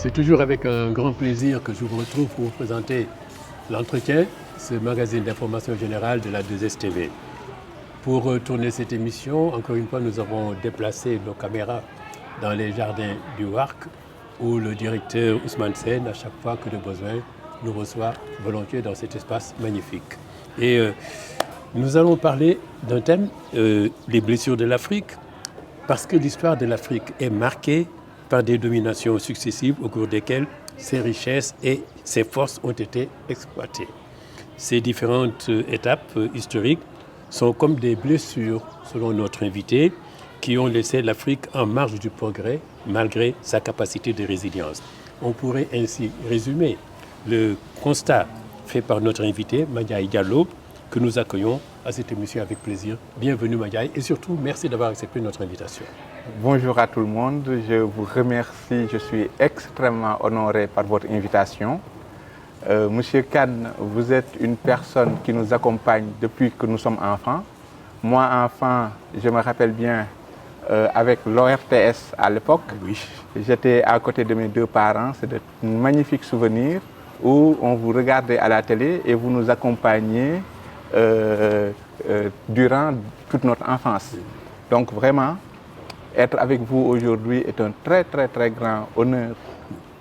C'est toujours avec un grand plaisir que je vous retrouve pour vous présenter l'entretien, ce magazine d'information générale de la 2STV. Pour tourner cette émission, encore une fois, nous avons déplacé nos caméras dans les jardins du WARC, où le directeur Ousmane Sène, à chaque fois que de besoin, nous reçoit volontiers dans cet espace magnifique. Et nous allons parler d'un thème, les blessures de l'Afrique, parce que l'histoire de l'Afrique est marquée par des dominations successives au cours desquelles ses richesses et ses forces ont été exploitées. Ces différentes étapes historiques sont comme des blessures, selon notre invité, qui ont laissé l'Afrique en marge du progrès malgré sa capacité de résilience. On pourrait ainsi résumer le constat fait par notre invité, Mandiaye Diallo, que nous accueillons à cette émission avec plaisir. Bienvenue Mandiaye et surtout merci d'avoir accepté notre invitation. Bonjour à tout le monde, je vous remercie, je suis extrêmement honoré par votre invitation. Monsieur Kane, vous êtes une personne qui nous accompagne depuis que nous sommes enfants. Moi, enfant, je me rappelle bien, avec l'ORTS à l'époque, Oui. J'étais à côté de mes deux parents, c'est de magnifiques souvenirs où on vous regardait à la télé et vous nous accompagniez durant toute notre enfance. Donc vraiment, être avec vous aujourd'hui est un très grand honneur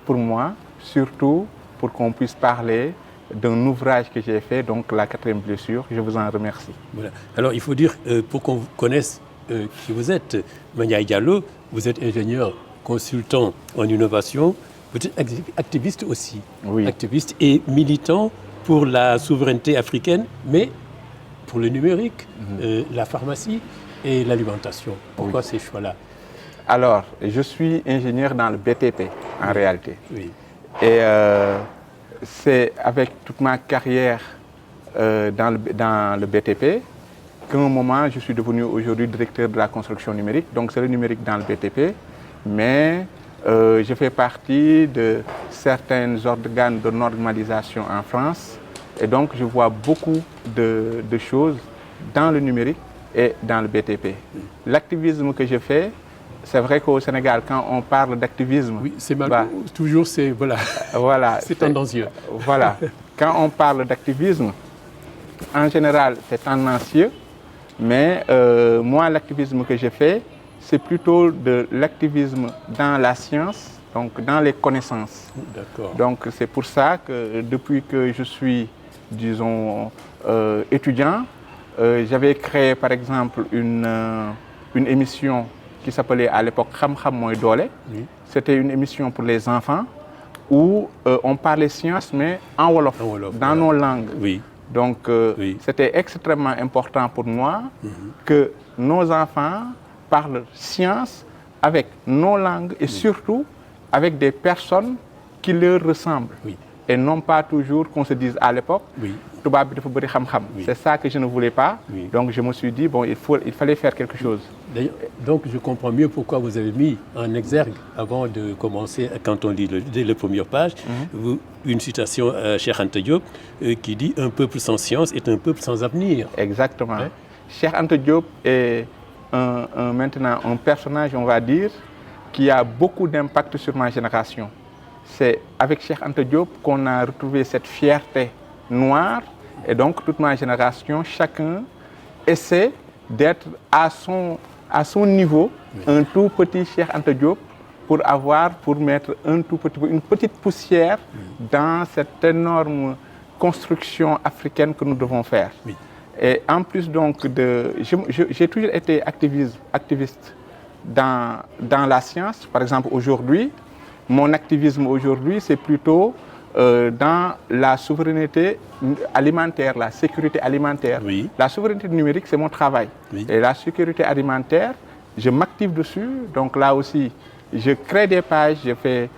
pour moi, surtout pour qu'on puisse parler d'un ouvrage que j'ai fait, donc la 4e blessure. Je vous en remercie. Voilà. Alors il faut dire, pour qu'on vous connaisse qui vous êtes, Mandiaye Diallo, vous êtes ingénieur, consultant en innovation, vous êtes activiste aussi, Oui. Activiste et militant pour la souveraineté africaine, mais pour le numérique, la pharmacie et l'alimentation. Pourquoi ces choix-là? Alors, je suis ingénieur dans le BTP en réalité. Oui. Et c'est avec toute ma carrière dans le BTP qu'à un moment, je suis devenu aujourd'hui directeur de la construction numérique. Donc, c'est le numérique dans le BTP. Mais je fais partie de certains organes de normalisation en France. Et donc, je vois beaucoup de choses dans le numérique et dans le BTP. L'activisme que je fais, c'est vrai qu'au Sénégal, quand on parle d'activisme... Oui, c'est mal. Toujours, c'est voilà, c'est tendancieux. Voilà. Quand on parle d'activisme, en général, c'est tendancieux. Mais moi, l'activisme que je fais, c'est plutôt de l'activisme dans la science, donc dans les connaissances. D'accord. Donc c'est pour ça que depuis que je suis, disons, étudiant, j'avais créé par exemple une émission qui s'appelait à l'époque Xam Xam Moy Doole. Oui. C'était une émission pour les enfants où on parlait science mais en Wolof, dans nos langues. Oui. Donc Oui. c'était extrêmement important pour moi que nos enfants parlent science avec nos langues et surtout avec des personnes qui leur ressemblent. Oui. Et non pas toujours qu'on se dise à l'époque, Oui. tubaab bi dafa bëri xam-xam. Oui. C'est ça que je ne voulais pas. Oui. Donc je me suis dit, bon, il fallait faire quelque chose. D'ailleurs, donc je comprends mieux pourquoi vous avez mis en exergue, avant de commencer, quand on lit dès les premières pages, une citation à Cheikh Anta Diop qui dit « Un peuple sans science est un peuple sans avenir ». Exactement. Ouais. Cheikh Anta Diop est maintenant un personnage, on va dire, qui a beaucoup d'impact sur ma génération. C'est avec Cheikh Anta Diop qu'on a retrouvé cette fierté noire et donc toute ma génération, chacun essaie d'être à son niveau, un tout petit Cheikh Anta Diop pour mettre une petite poussière dans cette énorme construction africaine que nous devons faire. Oui. Et en plus donc j'ai toujours été activiste dans la science. Par exemple aujourd'hui, mon activisme aujourd'hui c'est plutôt dans la souveraineté alimentaire, la sécurité alimentaire. Oui. La souveraineté numérique c'est mon travail. Oui. Et la sécurité alimentaire, je m'active dessus. Donc là aussi, je crée des pages, je fais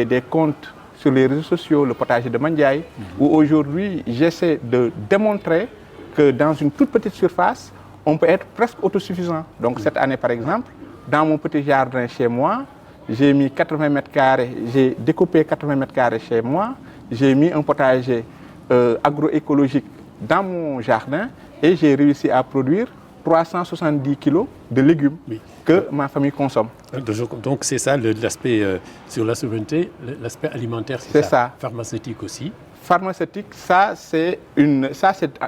des comptes sur les réseaux sociaux, le potager de Mandiaye, où aujourd'hui j'essaie de démontrer que dans une toute petite surface, on peut être presque autosuffisant. Donc cette année par exemple, dans mon petit jardin chez moi, j'ai mis 80 mètres carrés, j'ai découpé 80 mètres carrés chez moi, j'ai mis un potager agroécologique dans mon jardin et j'ai réussi à produire 370 kilos de légumes que ma famille consomme. Donc c'est ça l'aspect sur la souveraineté, l'aspect alimentaire, c'est ça. Pharmaceutique aussi. Pharmaceutique, ça c'est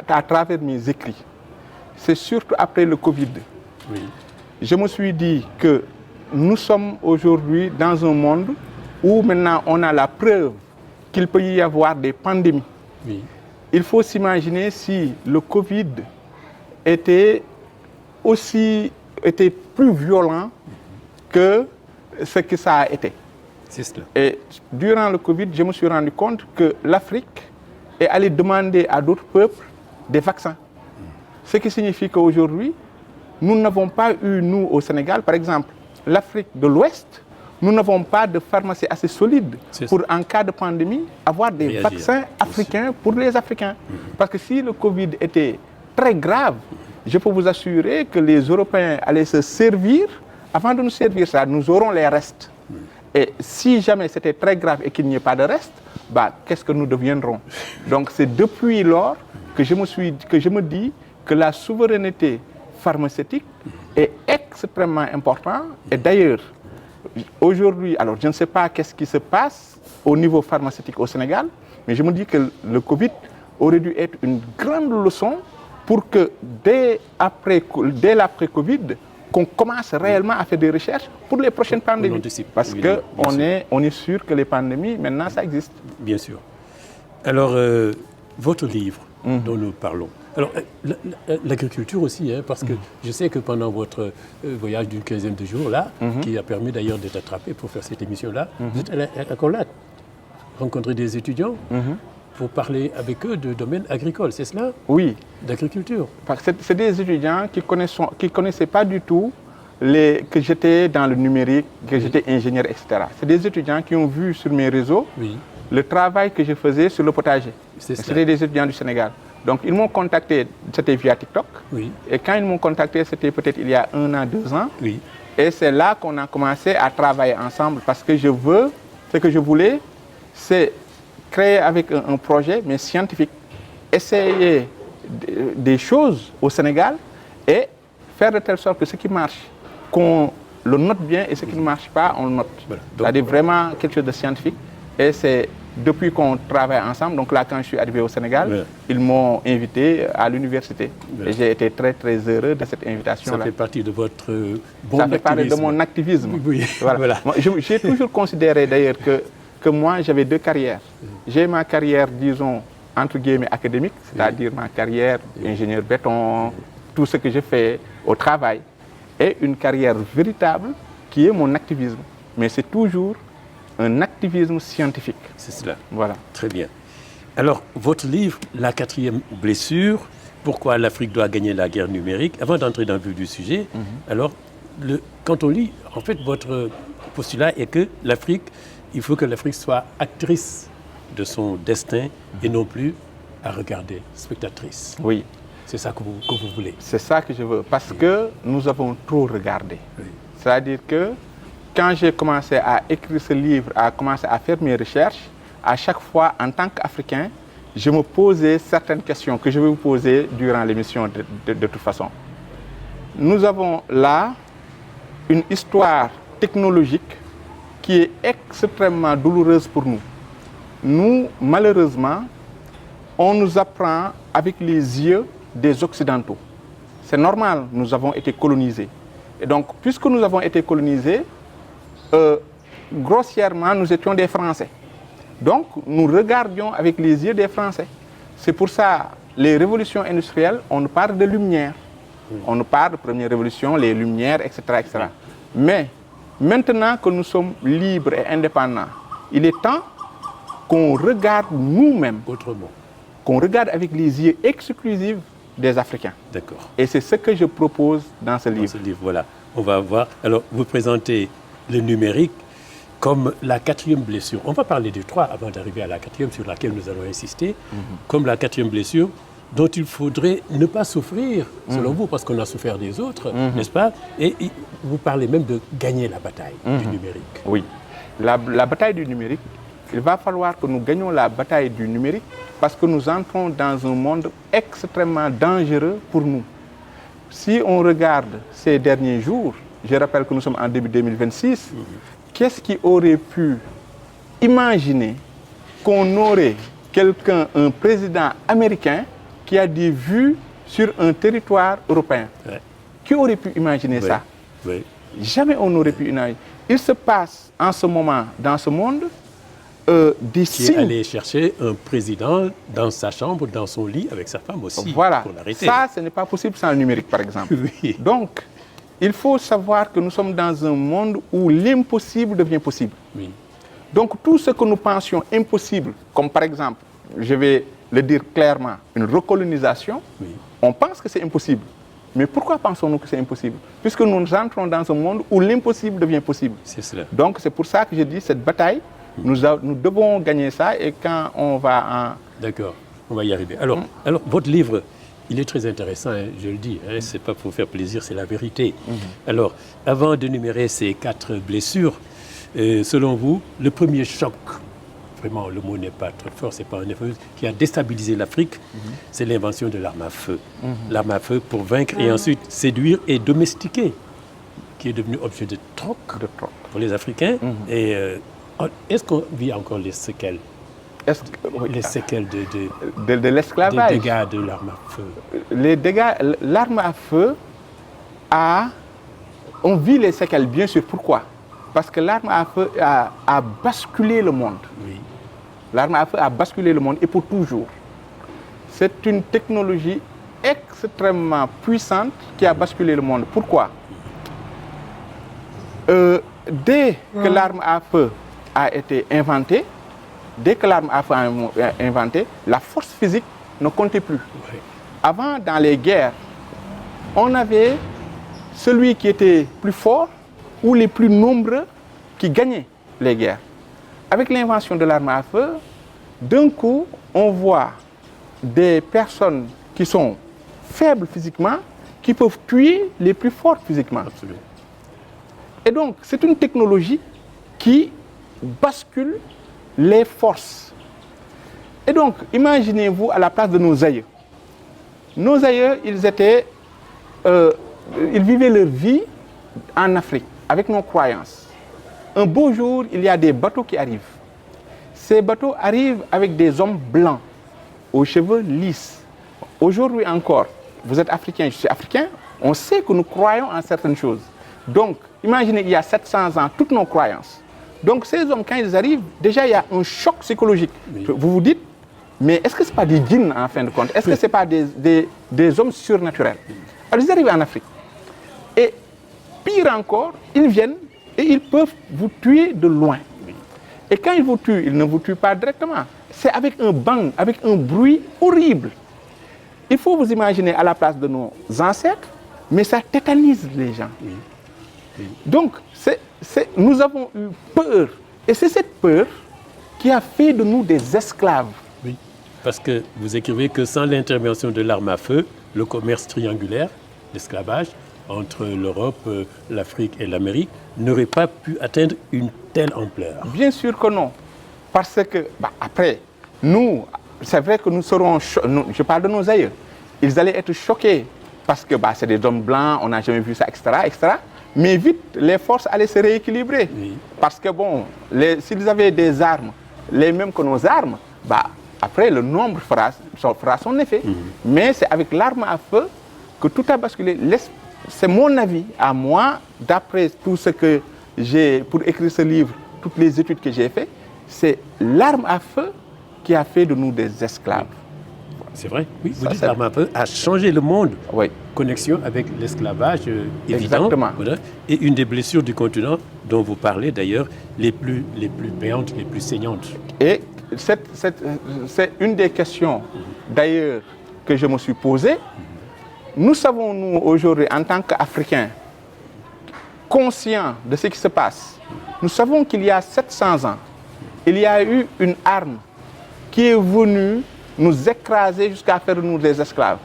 à travers mes écrits. C'est surtout après le Covid. Oui. Je me suis dit que nous sommes aujourd'hui dans un monde où maintenant on a la preuve qu'il peut y avoir des pandémies. Oui. Il faut s'imaginer si le Covid était plus violent que ce que ça a été. C'est cela. Et durant le Covid, je me suis rendu compte que l'Afrique est allée demander à d'autres peuples des vaccins. Ce qui signifie qu'aujourd'hui, nous n'avons pas eu, nous, au Sénégal, par exemple, l'Afrique de l'Ouest, nous n'avons pas de pharmacie assez solide pour, en cas de pandémie, avoir des vaccins africains pour les Africains. Parce que si le Covid était très grave, je peux vous assurer que les Européens allaient se servir. Avant de nous servir ça, nous aurons les restes. Et si jamais c'était très grave et qu'il n'y ait pas de reste, qu'est-ce que nous deviendrons? Donc c'est depuis lors que je me dis que la souveraineté pharmaceutique est extrêmement importante. Et d'ailleurs, aujourd'hui, alors je ne sais pas qu'est-ce qui se passe au niveau pharmaceutique au Sénégal, mais je me dis que le Covid aurait dû être une grande leçon pour que dès l'après-Covid, qu'on commence réellement à faire des recherches pour les prochaines pandémies. Parce qu'on est sûr que les pandémies, maintenant, ça existe. Bien sûr. Alors, votre livre dont nous parlons, alors l'agriculture aussi, hein, parce que je sais que pendant votre voyage d'une quinzaine de jours, là, qui a permis d'ailleurs d'être attrapé pour faire cette émission-là, vous êtes à la Conlate, rencontrer des étudiants pour parler avec eux de domaine agricole, c'est cela? Oui. D'agriculture. C'est des étudiants qui ne connaissaient pas du tout que j'étais dans le numérique, que j'étais ingénieur, etc. C'est des étudiants qui ont vu sur mes réseaux le travail que je faisais sur le potager. C'était des étudiants du Sénégal. Donc ils m'ont contacté, c'était via TikTok. Oui. Et quand ils m'ont contacté, c'était peut-être il y a 1 an, 2 ans. Oui. Et c'est là qu'on a commencé à travailler ensemble parce que ce que je voulais, c'est créer avec un projet, mais scientifique, essayer des choses au Sénégal et faire de telle sorte que ce qui marche, qu'on le note bien et ce qui ne marche pas, on le note. Voilà. C'est-à-dire vraiment quelque chose de scientifique. Et c'est depuis qu'on travaille ensemble, donc là quand je suis arrivé au Sénégal, ils m'ont invité à l'université. Et j'ai été très très heureux de cette invitation-là. Ça fait partie de votre Ça fait partie de mon activisme. Oui, voilà. J'ai toujours considéré d'ailleurs que moi j'avais 2 carrières. J'ai ma carrière, disons, entre guillemets académique, c'est-à-dire ma carrière ingénieur béton, tout ce que je fais au travail, et une carrière véritable qui est mon activisme. Mais c'est toujours un activisme scientifique. C'est cela. Voilà. Très bien. Alors, votre livre, La 4e blessure, pourquoi l'Afrique doit gagner la guerre numérique, avant d'entrer dans le vif du sujet, alors, quand on lit, en fait, votre postulat est que il faut que l'Afrique soit actrice de son destin et non plus à regarder, spectatrice. Oui. C'est ça que vous voulez. C'est ça que je veux, parce que nous avons trop regardé. Oui. C'est-à-dire que quand j'ai commencé à écrire ce livre, à commencer à faire mes recherches, à chaque fois, en tant qu'Africain, je me posais certaines questions que je vais vous poser durant l'émission de toute façon. Nous avons là une histoire technologique qui est extrêmement douloureuse pour nous. Nous, malheureusement, on nous apprend avec les yeux des Occidentaux. C'est normal, nous avons été colonisés. Et donc, puisque nous avons été colonisés, grossièrement, nous étions des Français. Donc, nous regardions avec les yeux des Français. C'est pour ça, les révolutions industrielles, on nous parle de lumière. On nous parle de première révolution, les lumières, etc., etc. Mais, maintenant que nous sommes libres et indépendants, il est temps qu'on regarde nous-mêmes. Autrement. Qu'on regarde avec les yeux exclusifs des Africains. D'accord. Et c'est ce que je propose dans ce livre. Dans ce livre, voilà. On va voir. Alors, vous présentez le numérique comme la 4e blessure. On va parler des 3 avant d'arriver à la 4e sur laquelle nous allons insister. Comme la 4e blessure dont il faudrait ne pas souffrir, selon vous, parce qu'on a souffert des autres, n'est-ce pas? Et vous parlez même de gagner la bataille du numérique. Oui. La bataille du numérique, il va falloir que nous gagnions la bataille du numérique parce que nous entrons dans un monde extrêmement dangereux pour nous. si on regarde ces derniers jours, je rappelle que nous sommes en début 2026, qu'est-ce qui aurait pu imaginer qu'on aurait quelqu'un, un président américain qui a des vues sur un territoire européen? Ouais. Qui aurait pu imaginer ça? Oui. Jamais on n'aurait pu imaginer. Il se passe en ce moment, dans ce monde, des Qui est signes. allé chercher un président dans sa chambre, dans son lit, avec sa femme aussi, Voilà. pour l'arrêter. Ça, ce n'est pas possible sans le numérique, par exemple. Oui. Donc, il faut savoir que nous sommes dans un monde où l'impossible devient possible. Oui. Donc, tout ce que nous pensions impossible, comme par exemple, je vais le dire clairement, une recolonisation, Oui. on pense que c'est impossible. Mais pourquoi pensons-nous que c'est impossible? Puisque nous entrons dans un monde où l'impossible devient possible. C'est cela. Donc, c'est pour ça que je dis cette bataille, nous devons gagner ça, et quand on va en... D'accord, on va y arriver. Alors, votre livre, il est très intéressant, hein, je le dis, hein, c'est pas pour faire plaisir, c'est la vérité. Alors, avant d'énumérer ces 4 blessures, selon vous, le premier choc, vraiment le mot n'est pas très fort, c'est pas un effet, qui a déstabilisé l'Afrique, c'est l'invention de l'arme à feu. L'arme à feu pour vaincre et ensuite séduire et domestiquer, qui est devenu objet de troc pour les Africains. Et est-ce qu'on vit encore les séquelles? Les séquelles de l'esclavage. des dégâts de l'arme à feu? Les dégâts, l'arme à feu on vit les séquelles, bien sûr. Pourquoi? Parce que l'arme à feu a basculé le monde. Oui. L'arme à feu a basculé le monde, et pour toujours. C'est une technologie extrêmement puissante qui a basculé le monde. Pourquoi? Dès que l'arme à feu a été inventée, la force physique ne comptait plus. Oui. Avant, dans les guerres, on avait celui qui était plus fort ou les plus nombreux qui gagnaient les guerres. Avec l'invention de l'arme à feu, d'un coup, on voit des personnes qui sont faibles physiquement, qui peuvent tuer les plus forts physiquement. Absolument. Et donc, c'est une technologie qui bascule les forces. Et donc, imaginez-vous à la place de nos aïeux. Nos aïeux, ils vivaient leur vie en Afrique, avec nos croyances. Un beau jour, il y a des bateaux qui arrivent. Ces bateaux arrivent avec des hommes blancs, aux cheveux lisses. Aujourd'hui encore, vous êtes africain, je suis africain, on sait que nous croyons en certaines choses. Donc, imaginez, il y a 700 ans, toutes nos croyances. Donc, ces hommes, quand ils arrivent, déjà, il y a un choc psychologique. Oui. Vous vous dites, mais est-ce que ce n'est pas des djinns, en fin de compte? Est-ce que ce n'est pas des hommes surnaturels? Alors, ils arrivent en Afrique. Et pire encore, ils viennent et ils peuvent vous tuer de loin. Et quand ils vous tuent, ils ne vous tuent pas directement. C'est avec un bang, avec un bruit horrible. Il faut vous imaginer à la place de nos ancêtres, mais ça tétanise les gens. Oui. Oui. Donc, nous avons eu peur. Et c'est cette peur qui a fait de nous des esclaves. Oui, parce que vous écrivez que sans l'intervention de l'arme à feu, le commerce triangulaire, l'esclavage, entre l'Europe, l'Afrique et l'Amérique, n'aurait pas pu atteindre une telle ampleur. Bien sûr que non. Parce que, après, nous, c'est vrai que nous serons, je parle de nos aïeux, ils allaient être choqués parce que c'est des hommes blancs, on n'a jamais vu ça, etc., etc. Mais vite, les forces allaient se rééquilibrer. Oui. Parce que s'ils avaient des armes, les mêmes que nos armes, après le nombre fera son effet. Mais c'est avec l'arme à feu que tout a basculé. C'est mon avis à moi, d'après tout ce que j'ai, pour écrire ce livre, toutes les études que j'ai faites, c'est l'arme à feu qui a fait de nous des esclaves. C'est vrai, oui. Vous dites que l'arme à feu a changé le monde. Oui. Connexion avec l'esclavage évident. Exactement. Voilà. Et une des blessures du continent dont vous parlez d'ailleurs, les plus béantes, les plus saignantes. Et c'est une des questions d'ailleurs que je me suis posée. Nous savons, nous, aujourd'hui, en tant qu'Africains, conscients de ce qui se passe, nous savons qu'il y a 700 ans, il y a eu une arme qui est venue nous écraser jusqu'à faire de nous des esclaves.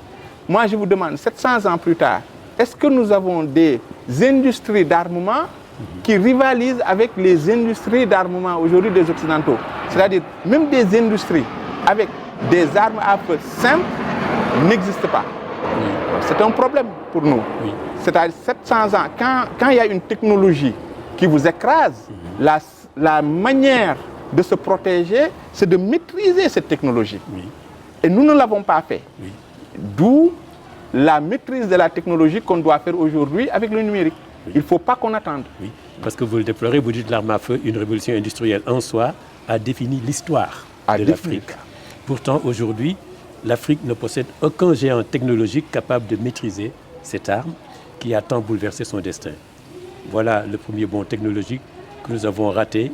Moi, je vous demande, 700 ans plus tard, est-ce que nous avons des industries d'armement qui rivalisent avec les industries d'armement aujourd'hui des Occidentaux? C'est-à-dire, même des industries avec des armes à feu simples n'existent pas. c'est un problème pour nous. Oui. C'est-à-dire 700 ans, quand il y a une technologie qui vous écrase, la manière de se protéger, c'est de maîtriser cette technologie. Oui. Et nous ne l'avons pas fait. Oui. D'où la maîtrise de la technologie qu'on doit faire aujourd'hui avec le numérique. Oui. Il ne faut pas qu'on attende. Oui. Parce que vous le déplorez, vous dites l'arme à feu, une révolution industrielle en soi, a défini l'histoire de l'Afrique. Pourtant, aujourd'hui, l'Afrique ne possède aucun géant technologique capable de maîtriser cette arme qui a tant bouleversé son destin. Voilà le premier bond technologique que nous avons raté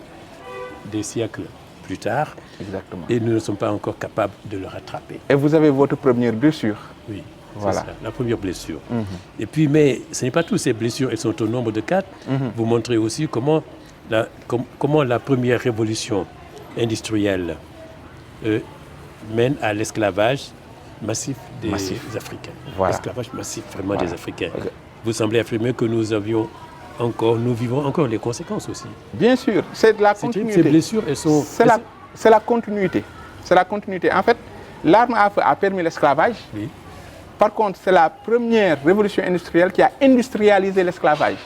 des siècles plus tard. Exactement. Et nous ne sommes pas encore capables de le rattraper. Et vous avez votre première blessure. Oui, voilà. C'est ça, la première blessure. Et puis, mais ce n'est pas toutes ces blessures, elles sont au nombre de 4. Vous montrez aussi comment la première révolution industrielle mène à l'esclavage massif des Africains. Voilà. L'esclavage massif vraiment des Africains. Vous semblez affirmer que nous vivons encore les conséquences aussi. Bien sûr, c'est de la continuité. Ces blessures, elles sont... C'est la continuité. C'est la continuité. En fait, l'arme à feu a permis l'esclavage. Oui. Par contre, c'est la première révolution industrielle qui a industrialisé l'esclavage.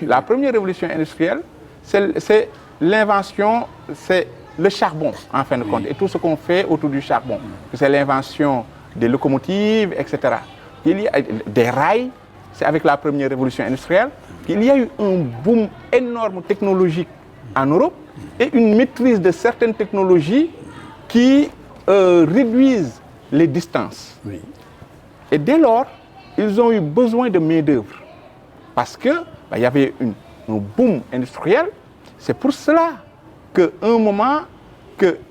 La première révolution industrielle, c'est l'invention, c'est le charbon, en fin de compte, et tout ce qu'on fait autour du charbon. C'est l'invention des locomotives, etc. Il y a des rails, c'est avec la première révolution industrielle. Il y a eu un boom énorme technologique en Europe et une maîtrise de certaines technologies qui réduisent les distances. Oui. Et dès lors, ils ont eu besoin de main-d'œuvre parce qu'il y avait un boom industriel. C'est pour cela qu'à un moment,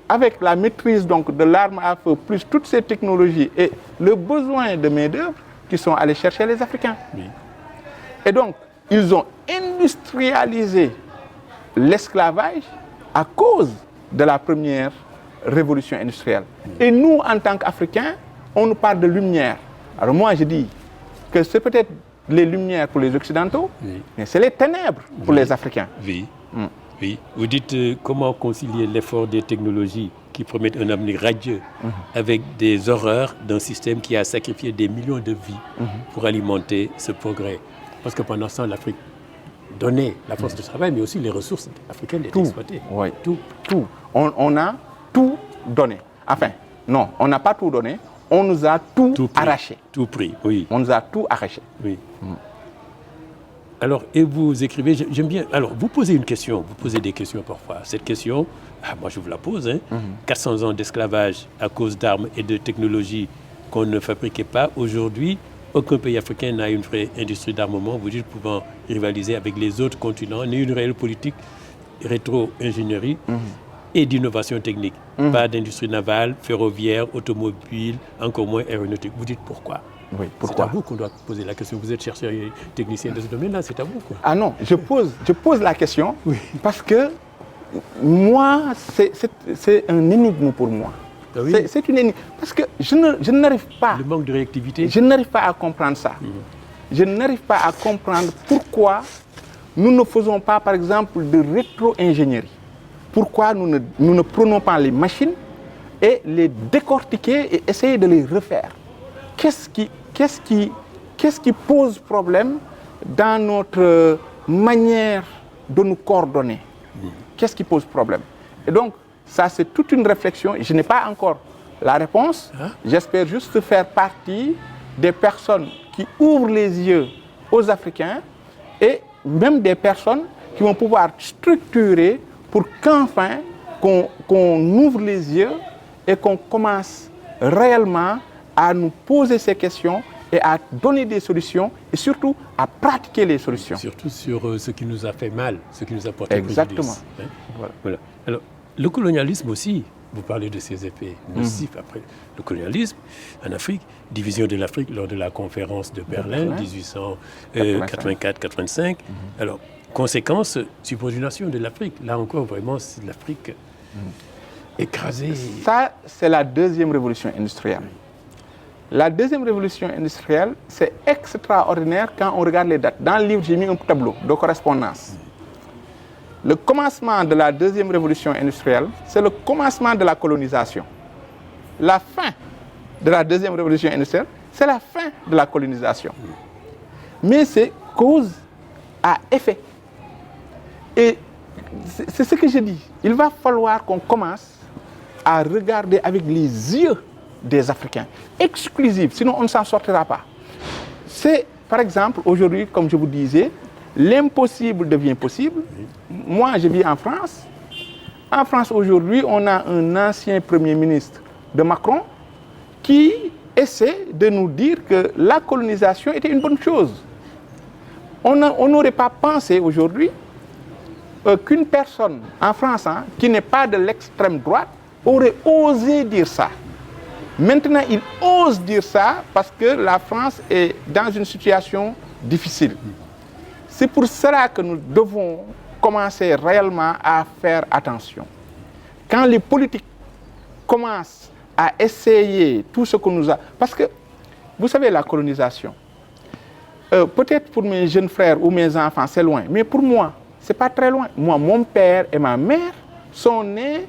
avec la maîtrise donc, de l'arme à feu, plus toutes ces technologies et le besoin de main-d'œuvre, qui sont allés chercher les Africains. Oui. Et donc, ils ont industrialisé l'esclavage à cause de la première révolution industrielle. Et nous, en tant qu'Africains, on nous parle de lumière. Alors moi, je dis que c'est peut-être les lumières pour les Occidentaux, mais c'est les ténèbres pour les Africains. Oui. Oui. Vous dites comment concilier l'effort des technologies qui promettent un avenir radieux avec des horreurs d'un système qui a sacrifié des millions de vies pour alimenter ce progrès. Parce que pendant ce temps, l'Afrique donnait la force de travail, mais aussi les ressources africaines étaient exploitées. Oui. Tout. On a tout donné. Enfin, non, on n'a pas tout donné. On nous a tout arraché. Tout pris, oui. On nous a tout arraché. Oui. Alors, et vous écrivez, j'aime bien, alors vous posez une question, vous posez des questions parfois. Cette question, moi je vous la pose, 400 ans d'esclavage à cause d'armes et de technologies qu'on ne fabriquait pas. Aujourd'hui, aucun pays africain n'a une vraie industrie d'armement, vous dites, pouvant rivaliser avec les autres continents, ni une réelle politique rétro-ingénierie et d'innovation technique. Pas d'industrie navale, ferroviaire, automobile, encore moins aéronautique. Vous dites pourquoi? Oui, c'est à vous qu'on doit poser la question. Vous êtes chercheur et technicien de ce domaine-là, c'est à vous, quoi. Ah non, je pose la question parce que moi, c'est un énigme pour moi. Ah oui. C'est une énigme. Parce que je n'arrive pas... Le manque de réactivité. Je n'arrive pas à comprendre ça. Je n'arrive pas à comprendre pourquoi nous ne faisons pas, par exemple, de rétro-ingénierie. Pourquoi nous ne prenons pas les machines et les décortiquer et essayer de les refaire. Qu'est-ce qui pose problème dans notre manière de nous coordonner? Qu'est-ce qui pose problème? Et donc, ça, c'est toute une réflexion. Je n'ai pas encore la réponse. J'espère juste faire partie des personnes qui ouvrent les yeux aux Africains et même des personnes qui vont pouvoir structurer pour qu'enfin, qu'on ouvre les yeux et qu'on commence réellement à nous poser ces questions et à donner des solutions et surtout à pratiquer les solutions. Surtout sur ce qui nous a fait mal, ce qui nous a porté préjudice. Voilà. Alors, le colonialisme aussi, vous parlez de ses effets nocifs après. Le colonialisme en Afrique, division de l'Afrique lors de la conférence de Berlin, 1884-85. Alors, conséquence, subordination de l'Afrique. Là encore, vraiment, c'est l'Afrique écrasée. Ça, c'est la deuxième révolution industrielle. La deuxième révolution industrielle, c'est extraordinaire quand on regarde les dates. Dans le livre, j'ai mis un tableau de correspondance. Le commencement de la deuxième révolution industrielle, c'est le commencement de la colonisation. La fin de la deuxième révolution industrielle, c'est la fin de la colonisation. Mais c'est cause à effet. Et c'est ce que je dis. Il va falloir qu'on commence à regarder avec les yeux des Africains, exclusifs, sinon on ne s'en sortira pas. C'est, par exemple, aujourd'hui, comme je vous disais, l'impossible devient possible. Moi, je vis en France. En France, aujourd'hui, on a un ancien Premier ministre de Macron qui essaie de nous dire que la colonisation était une bonne chose. On n'aurait pas pensé aujourd'hui qu'une personne en France qui n'est pas de l'extrême droite aurait osé dire ça. Maintenant, il ose dire ça parce que la France est dans une situation difficile. C'est pour cela que nous devons commencer réellement à faire attention. Quand les politiques commencent à essayer tout ce que nous a... Parce que, vous savez, la colonisation, peut-être pour mes jeunes frères ou mes enfants, c'est loin. Mais pour moi, ce n'est pas très loin. Moi, mon père et ma mère sont nés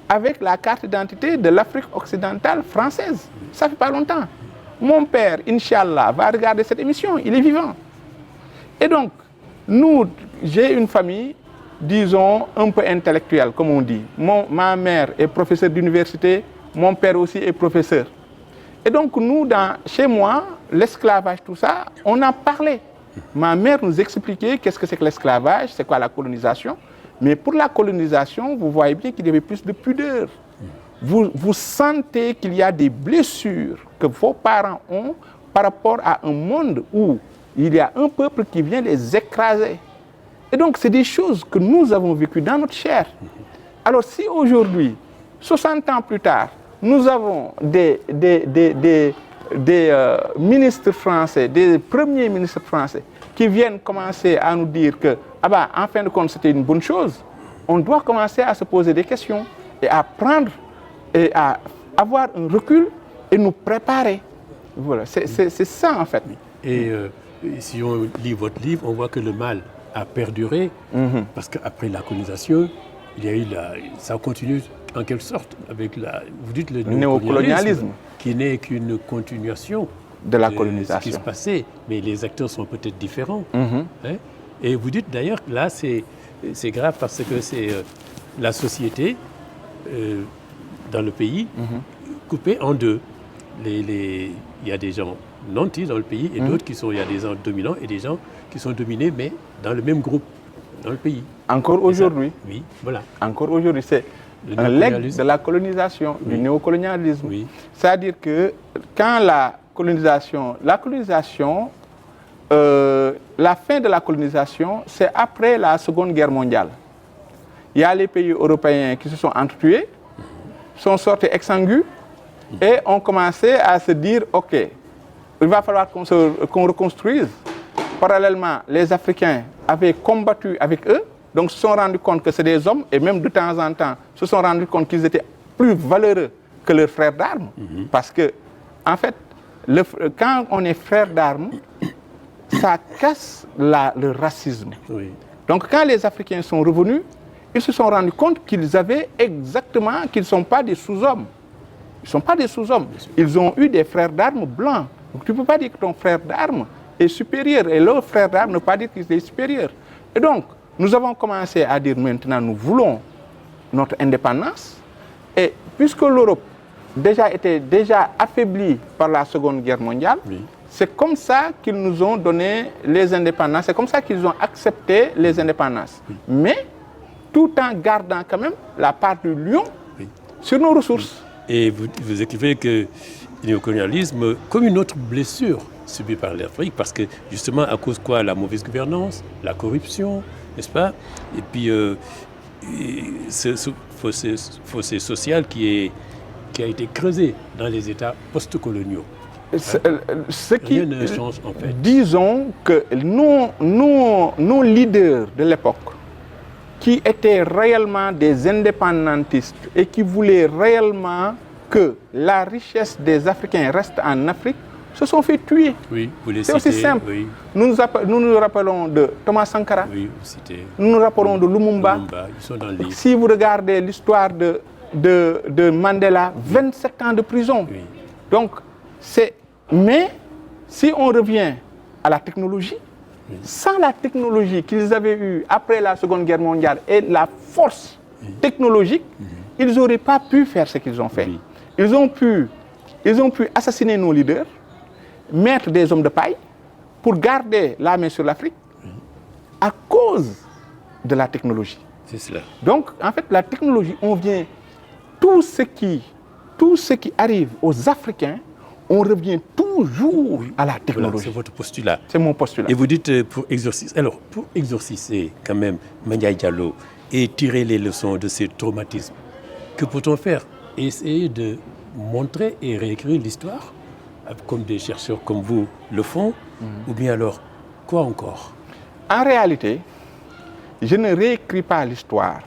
avec la carte d'identité de l'Afrique occidentale française. Ça ne fait pas longtemps. Mon père, Inch'Allah, va regarder cette émission. Il est vivant. Et donc, nous, j'ai une famille, disons, un peu intellectuelle, comme on dit. Ma mère est professeure d'université, mon père aussi est professeur. Et donc, nous, chez moi, l'esclavage, tout ça, on en parlait. Ma mère nous expliquait qu'est-ce que c'est que l'esclavage, c'est quoi la colonisation. Mais pour la colonisation, vous voyez bien qu'il y avait plus de pudeur. Vous sentez qu'il y a des blessures que vos parents ont par rapport à un monde où il y a un peuple qui vient les écraser. Et donc, c'est des choses que nous avons vécues dans notre chair. Alors, si aujourd'hui, 60 ans plus tard, nous avons des ministres français, des premiers ministres français, qui viennent commencer à nous dire que, en fin de compte, c'était une bonne chose, on doit commencer à se poser des questions et à prendre et à avoir un recul et nous préparer. Voilà, c'est ça en fait. Et si on lit votre livre, on voit que le mal a perduré parce qu'après la colonisation, il y a eu ça continue en quelque sorte avec vous dites le néocolonialisme qui n'est qu'une continuation de la colonisation. Ce qui se passait, mais les acteurs sont peut-être différents. Hein? Et vous dites d'ailleurs que là, c'est grave parce que c'est la société dans le pays coupée en deux. Il y a des gens nantis dans le pays et d'autres il y a des gens dominants et des gens qui sont dominés, mais dans le même groupe, dans le pays. Encore aujourd'hui. Oui, voilà. Encore aujourd'hui, c'est un legs de la colonisation, du néocolonialisme. Oui. C'est-à-dire que quand la colonisation, la fin de la colonisation, c'est après la Seconde Guerre mondiale. Il y a les pays européens qui se sont entretués, sont sortis exsangues et ont commencé à se dire, OK, il va falloir qu'on reconstruise. Parallèlement, les Africains avaient combattu avec eux, donc se sont rendus compte que c'est des hommes, et même de temps en temps, se sont rendus compte qu'ils étaient plus valeureux que leurs frères d'armes. Parce que, en fait, quand on est frère d'armes, ça casse le racisme. Oui. Donc quand les Africains sont revenus, ils se sont rendus compte qu'ils ne sont pas des sous-hommes. Ils ne sont pas des sous-hommes. Ils ont eu des frères d'armes blancs. Donc tu ne peux pas dire que ton frère d'armes est supérieur et l'autre frère d'armes ne peut pas dire qu'il est supérieur. Et donc, nous avons commencé à dire maintenant, nous voulons notre indépendance. Et puisque l'Europe était déjà affaiblie par la Seconde Guerre mondiale, c'est comme ça qu'ils nous ont donné les indépendances, c'est comme ça qu'ils ont accepté les indépendances. Mais tout en gardant quand même la part du lion sur nos ressources. Et vous écrivez que le néocolonialisme, comme une autre blessure subie par l'Afrique, parce que justement à cause de quoi? La mauvaise gouvernance, la corruption, n'est-ce pas? Et puis ce fossé social qui a été creusé dans les États post-coloniaux. Rien ne change en fait. Disons que nos leaders de l'époque, qui étaient réellement des indépendantistes et qui voulaient réellement que la richesse des Africains reste en Afrique, se sont fait tuer. Oui, vous les citez. C'est aussi simple. Oui. Nous nous rappelons de Thomas Sankara. Oui, vous citez. Nous nous rappelons de Lumumba. Ils sont dans le livre. Si vous regardez l'histoire de Mandela, 27 ans de prison. Oui. Donc, c'est Mais si on revient à la technologie, sans la technologie qu'ils avaient eue après la Seconde Guerre mondiale et la force technologique, ils n'auraient pas pu faire ce qu'ils ont fait. Ils ont pu assassiner nos leaders, mettre des hommes de paille pour garder la main sur l'Afrique à cause de la technologie. C'est cela. Donc, en fait, la technologie, on vient, tout ce qui arrive aux Africains, on revient toujours à la technologie. Voilà, c'est votre postulat. C'est mon postulat. Et vous dites pour exorciser quand même Mandiaye Diallo et tirer les leçons de ces traumatismes, que peut-on faire? Essayer de montrer et réécrire l'histoire, comme des chercheurs comme vous le font, ou bien alors, quoi encore? En réalité, je ne réécris pas l'histoire.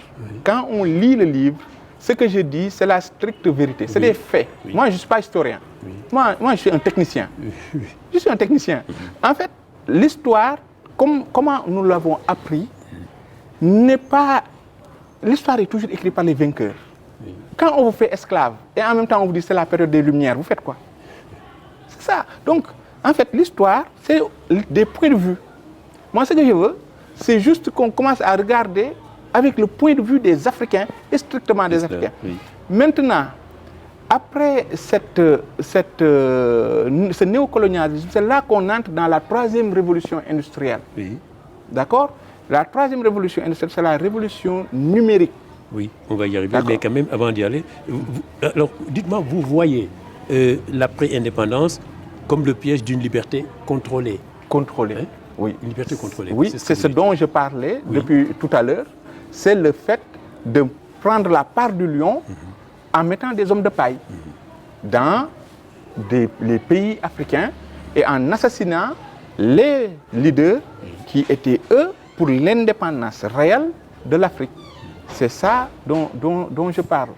Quand on lit le livre, ce que je dis, c'est la stricte vérité. C'est des faits. Moi, je ne suis pas historien. Moi, je suis un technicien. Je suis un technicien. En fait, l'histoire, comment nous l'avons appris, n'est pas... L'histoire est toujours écrite par les vainqueurs. Quand on vous fait esclave, et en même temps on vous dit c'est la période des Lumières, vous faites quoi? C'est ça. Donc, en fait, l'histoire, c'est des points de vue. Moi, ce que je veux, c'est juste qu'on commence à regarder avec le point de vue des Africains, et strictement des Africains. Maintenant, après ce néocolonialisme, c'est là qu'on entre dans la troisième révolution industrielle. D'accord? La troisième révolution industrielle, c'est la révolution numérique. Oui, on va y arriver, mais quand même, avant d'y aller, alors dites-moi, vous voyez l'après-indépendance comme le piège d'une liberté contrôlée. Contrôlée, hein? Oui. Une liberté contrôlée. Oui, c'est ce dont je parlais depuis tout à l'heure. C'est le fait de prendre la part du lion en mettant des hommes de paille dans les pays africains et en assassinant les leaders qui étaient, eux, pour l'indépendance réelle de l'Afrique. C'est ça dont je parle.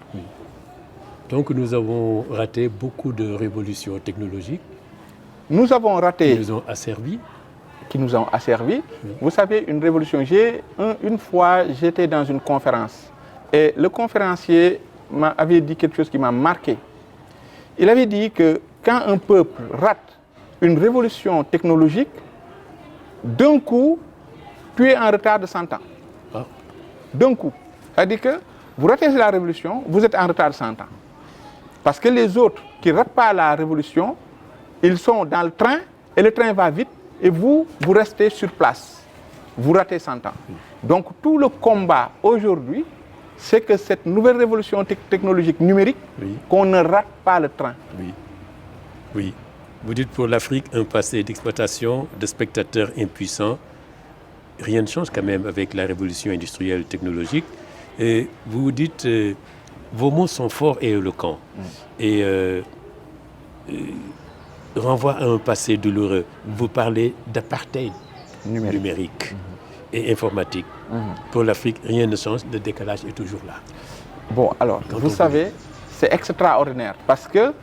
Donc nous avons raté beaucoup de révolutions technologiques. Nous avons raté... Qui nous ont asservis. Qui nous ont asservis. Vous savez, une révolution... Une fois, j'étais dans une conférence et le conférencier m'avait dit quelque chose qui m'a marqué. Il avait dit que quand un peuple rate une révolution technologique, d'un coup, tu es en retard de 100 ans. Ah. D'un coup. C'est-à-dire que vous ratez la révolution, vous êtes en retard de 100 ans. Parce que les autres qui ne ratent pas la révolution, ils sont dans le train et le train va vite et vous restez sur place. Vous ratez 100 ans. Donc tout le combat aujourd'hui, c'est que cette nouvelle révolution technologique numérique, qu'on ne rate pas le train. Oui. Vous dites pour l'Afrique, un passé d'exploitation, de spectateurs impuissants. Rien ne change quand même avec la révolution industrielle technologique. Et vous dites, vos mots sont forts et éloquents et renvoient à un passé douloureux. Vous parlez d'apartheid numérique et informatique. Pour l'Afrique, rien ne change, le décalage est toujours là. Bon, alors, vous savez, c'est extraordinaire parce que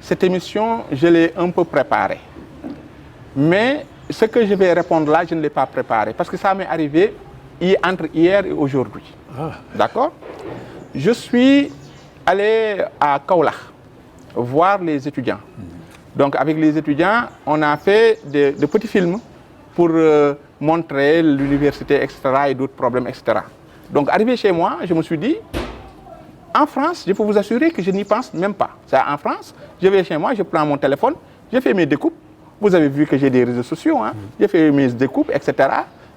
cette émission, je l'ai un peu préparée. Mais ce que je vais répondre là, je ne l'ai pas préparé parce que ça m'est arrivé entre hier et aujourd'hui. D'accord? Je suis allé à Kaolack voir les étudiants. Donc avec les étudiants, on a fait de petits films pour montrer l'université, etc. et d'autres problèmes, etc. Donc arrivé chez moi, je me suis dit, en France, je peux vous assurer que je n'y pense même pas. En France, je vais chez moi, je prends mon téléphone, je fais mes découpes. Vous avez vu que j'ai des réseaux sociaux, hein? J'ai fait mes découpes, etc.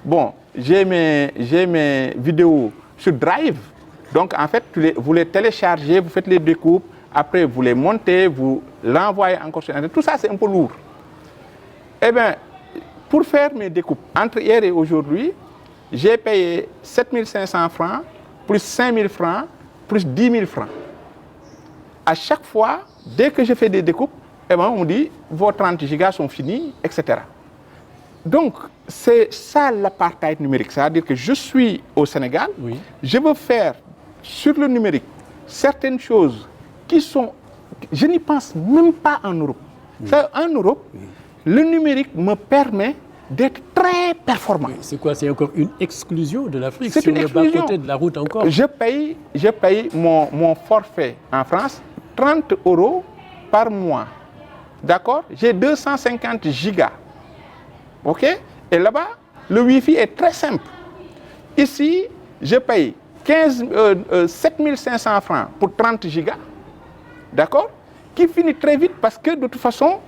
Bon, j'ai mes vidéos sur Drive. Donc, en fait, vous les téléchargez, vous faites les découpes, après vous les montez, vous l'envoyez encore sur Internet. Tout ça, c'est un peu lourd. Eh bien, pour faire mes découpes, entre hier et aujourd'hui, j'ai payé 7 500 francs, plus 5 000 francs, plus 10 000 francs. À chaque fois, dès que je fais des découpes, eh bien, on me dit, vos 30 gigas sont finis, etc. Donc, c'est ça l'apartheid numérique. C'est-à-dire que je suis au Sénégal, je veux faire sur le numérique certaines choses qui sont... Je n'y pense même pas en Europe. En Europe, le numérique me permet d'être très performant. C'est quoi? C'est encore une exclusion de l'Afrique? C'est une exclusion. Sur le bas-côté de la route encore? Je paye mon forfait en France 30 € par mois. d'accord, j'ai 250 gigas. OK? Et là-bas, le Wi-Fi est très simple. Ici, je paye 7 500 francs pour 30 gigas, d'accord? Qui finit très vite parce que de toute façon,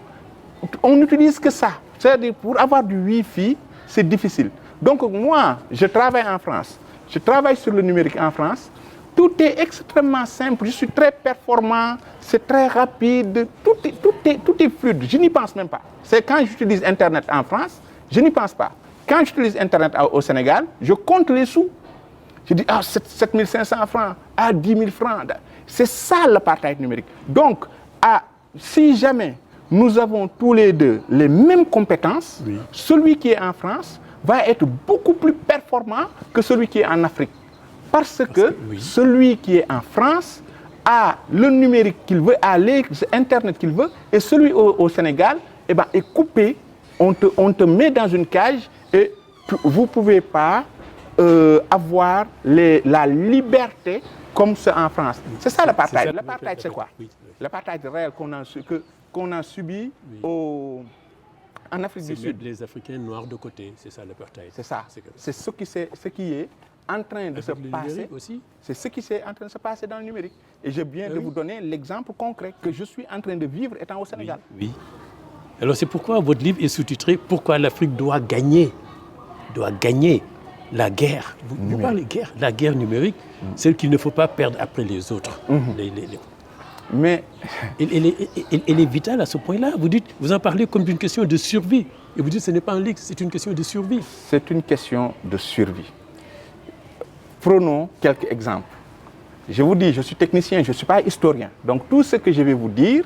on n'utilise que ça. C'est-à-dire, pour avoir du Wi-Fi, c'est difficile. Donc moi, je travaille en France. Je travaille sur le numérique en France. Tout est extrêmement simple. Je suis très performant. C'est très rapide. Tout est fluide. Je n'y pense même pas. C'est quand j'utilise Internet en France, je n'y pense pas. Quand j'utilise Internet au Sénégal, je compte les sous. Je dis, 7 500 francs, 10 000 francs. C'est ça l'apartheid numérique. Donc, si jamais nous avons tous les deux les mêmes compétences, oui, celui qui est en France va être beaucoup plus performant que celui qui est en Afrique. Parce que oui, celui qui est en France a le numérique qu'il veut, a l'Internet qu'il veut, et celui au Sénégal est coupé. On te met dans une cage et vous ne pouvez pas avoir la liberté comme c'est en France. C'est ça l'apartheid. L'apartheid, c'est quoi? L'apartheid réel qu'on a subi oui, en Afrique du Sud. Les Africains noirs de côté, c'est ça l'apartheid. C'est ça. C'est ce qui est en train de se passer. C'est ce qui est en train de se passer dans le numérique. Et je viens de vous donner l'exemple concret que je suis en train de vivre étant au Sénégal. Oui. Alors c'est pourquoi votre livre est sous-titré « Pourquoi l'Afrique doit gagner la guerre ». Vous parlez de guerre, la guerre numérique, celle qu'il ne faut pas perdre après les autres. Mais elle est vitale à ce point-là. Vous en parlez comme d'une question de survie. Et vous dites que ce n'est pas un leak, c'est une question de survie. C'est une question de survie. Prenons quelques exemples. Je vous dis, je suis technicien, je ne suis pas historien. Donc tout ce que je vais vous dire,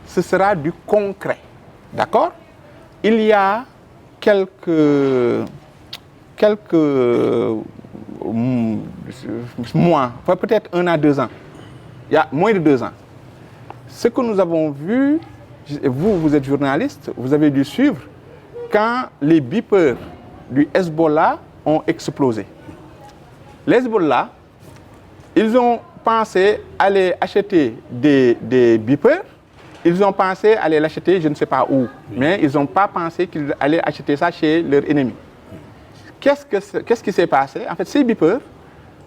ce sera du concret. D'accord? Il y a quelques mois, peut-être 1 à 2 ans, il y a moins de 2 ans, ce que nous avons vu, vous êtes journaliste, vous avez dû suivre, quand les beepers du Hezbollah ont explosé. Les Hezbollah, ils ont pensé aller acheter des beepers, ils ont pensé aller l'acheter je ne sais pas où, mais ils n'ont pas pensé qu'ils allaient acheter ça chez leur ennemi. Qu'est-ce qui s'est passé? En fait, ces beepers,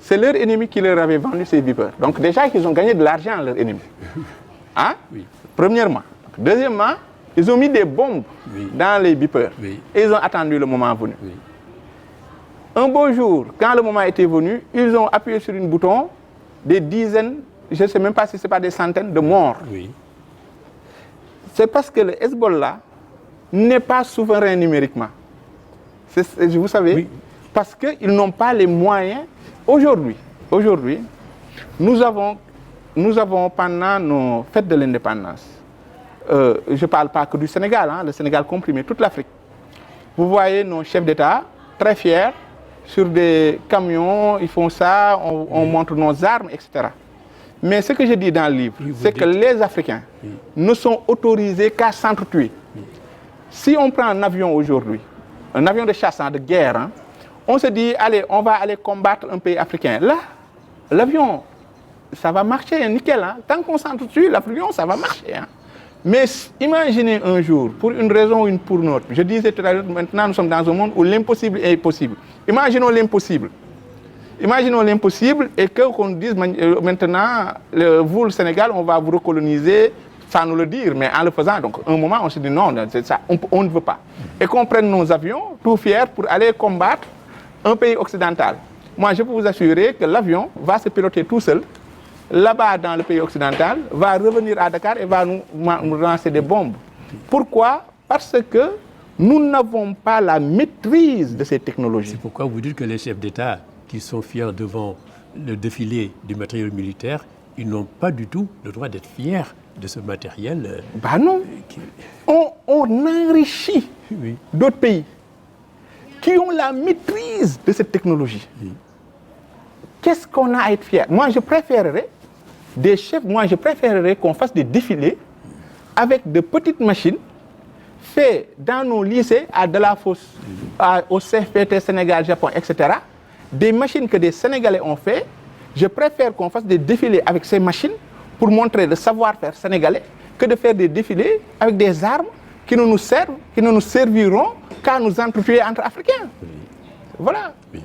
c'est leur ennemi qui leur avait vendu ces beepers. Donc déjà, ils ont gagné de l'argent, leur ennemi. Hein? Oui. Premièrement. Deuxièmement, ils ont mis des bombes dans les beepers. Oui. Et ils ont attendu le moment venu. Oui. Un beau jour, quand le moment était venu, ils ont appuyé sur un bouton, des dizaines, je ne sais même pas si ce n'est pas des centaines de morts. Oui. C'est parce que le Hezbollah n'est pas souverain numériquement. Vous savez, oui, parce qu'ils n'ont pas les moyens. Aujourd'hui, nous avons pendant nos fêtes de l'indépendance, je ne parle pas que du Sénégal, le Sénégal comprimé, toute l'Afrique. Vous voyez nos chefs d'État très fiers sur des camions, ils font ça, on montre nos armes, etc. Mais ce que je dis dans le livre, c'est que les Africains ne sont autorisés qu'à s'entretuer. Si on prend un avion aujourd'hui, un avion de chasse, de guerre, on se dit, allez, on va aller combattre un pays africain. Là, l'avion, ça va marcher, nickel. Tant qu'on s'entretue, l'avion, ça va marcher. Mais imaginez un jour, pour une raison ou pour une autre, je disais tout à l'heure, maintenant nous sommes dans un monde où l'impossible est possible. Imaginons l'impossible. Imaginons l'impossible et qu'on dise maintenant, vous, le Sénégal, on va vous recoloniser, sans nous le dire, mais en le faisant. Donc, un moment, on se dit non, c'est ça, on ne veut pas. Et qu'on prenne nos avions, tout fiers, pour aller combattre un pays occidental. Moi, je peux vous assurer que l'avion va se piloter tout seul, là-bas dans le pays occidental, va revenir à Dakar et va nous lancer des bombes. Pourquoi? Parce que nous n'avons pas la maîtrise de ces technologies. C'est pourquoi vous dites que les chefs d'État qui sont fiers devant le défilé du matériel militaire, ils n'ont pas du tout le droit d'être fiers de ce matériel. Ben non. On enrichit d'autres pays qui ont la maîtrise de cette technologie. Oui. Qu'est-ce qu'on a à être fier? Moi, je préférerais qu'on fasse des défilés avec de petites machines faites dans nos lycées à Delafosse, au CFPT Sénégal, Japon, etc. Des machines que des Sénégalais ont fait. Je préfère qu'on fasse des défilés avec ces machines pour montrer le savoir-faire sénégalais que de faire des défilés avec des armes qui ne nous servent, qui ne nous serviront qu'à nous entretuer entre Africains. Oui. Voilà. Oui.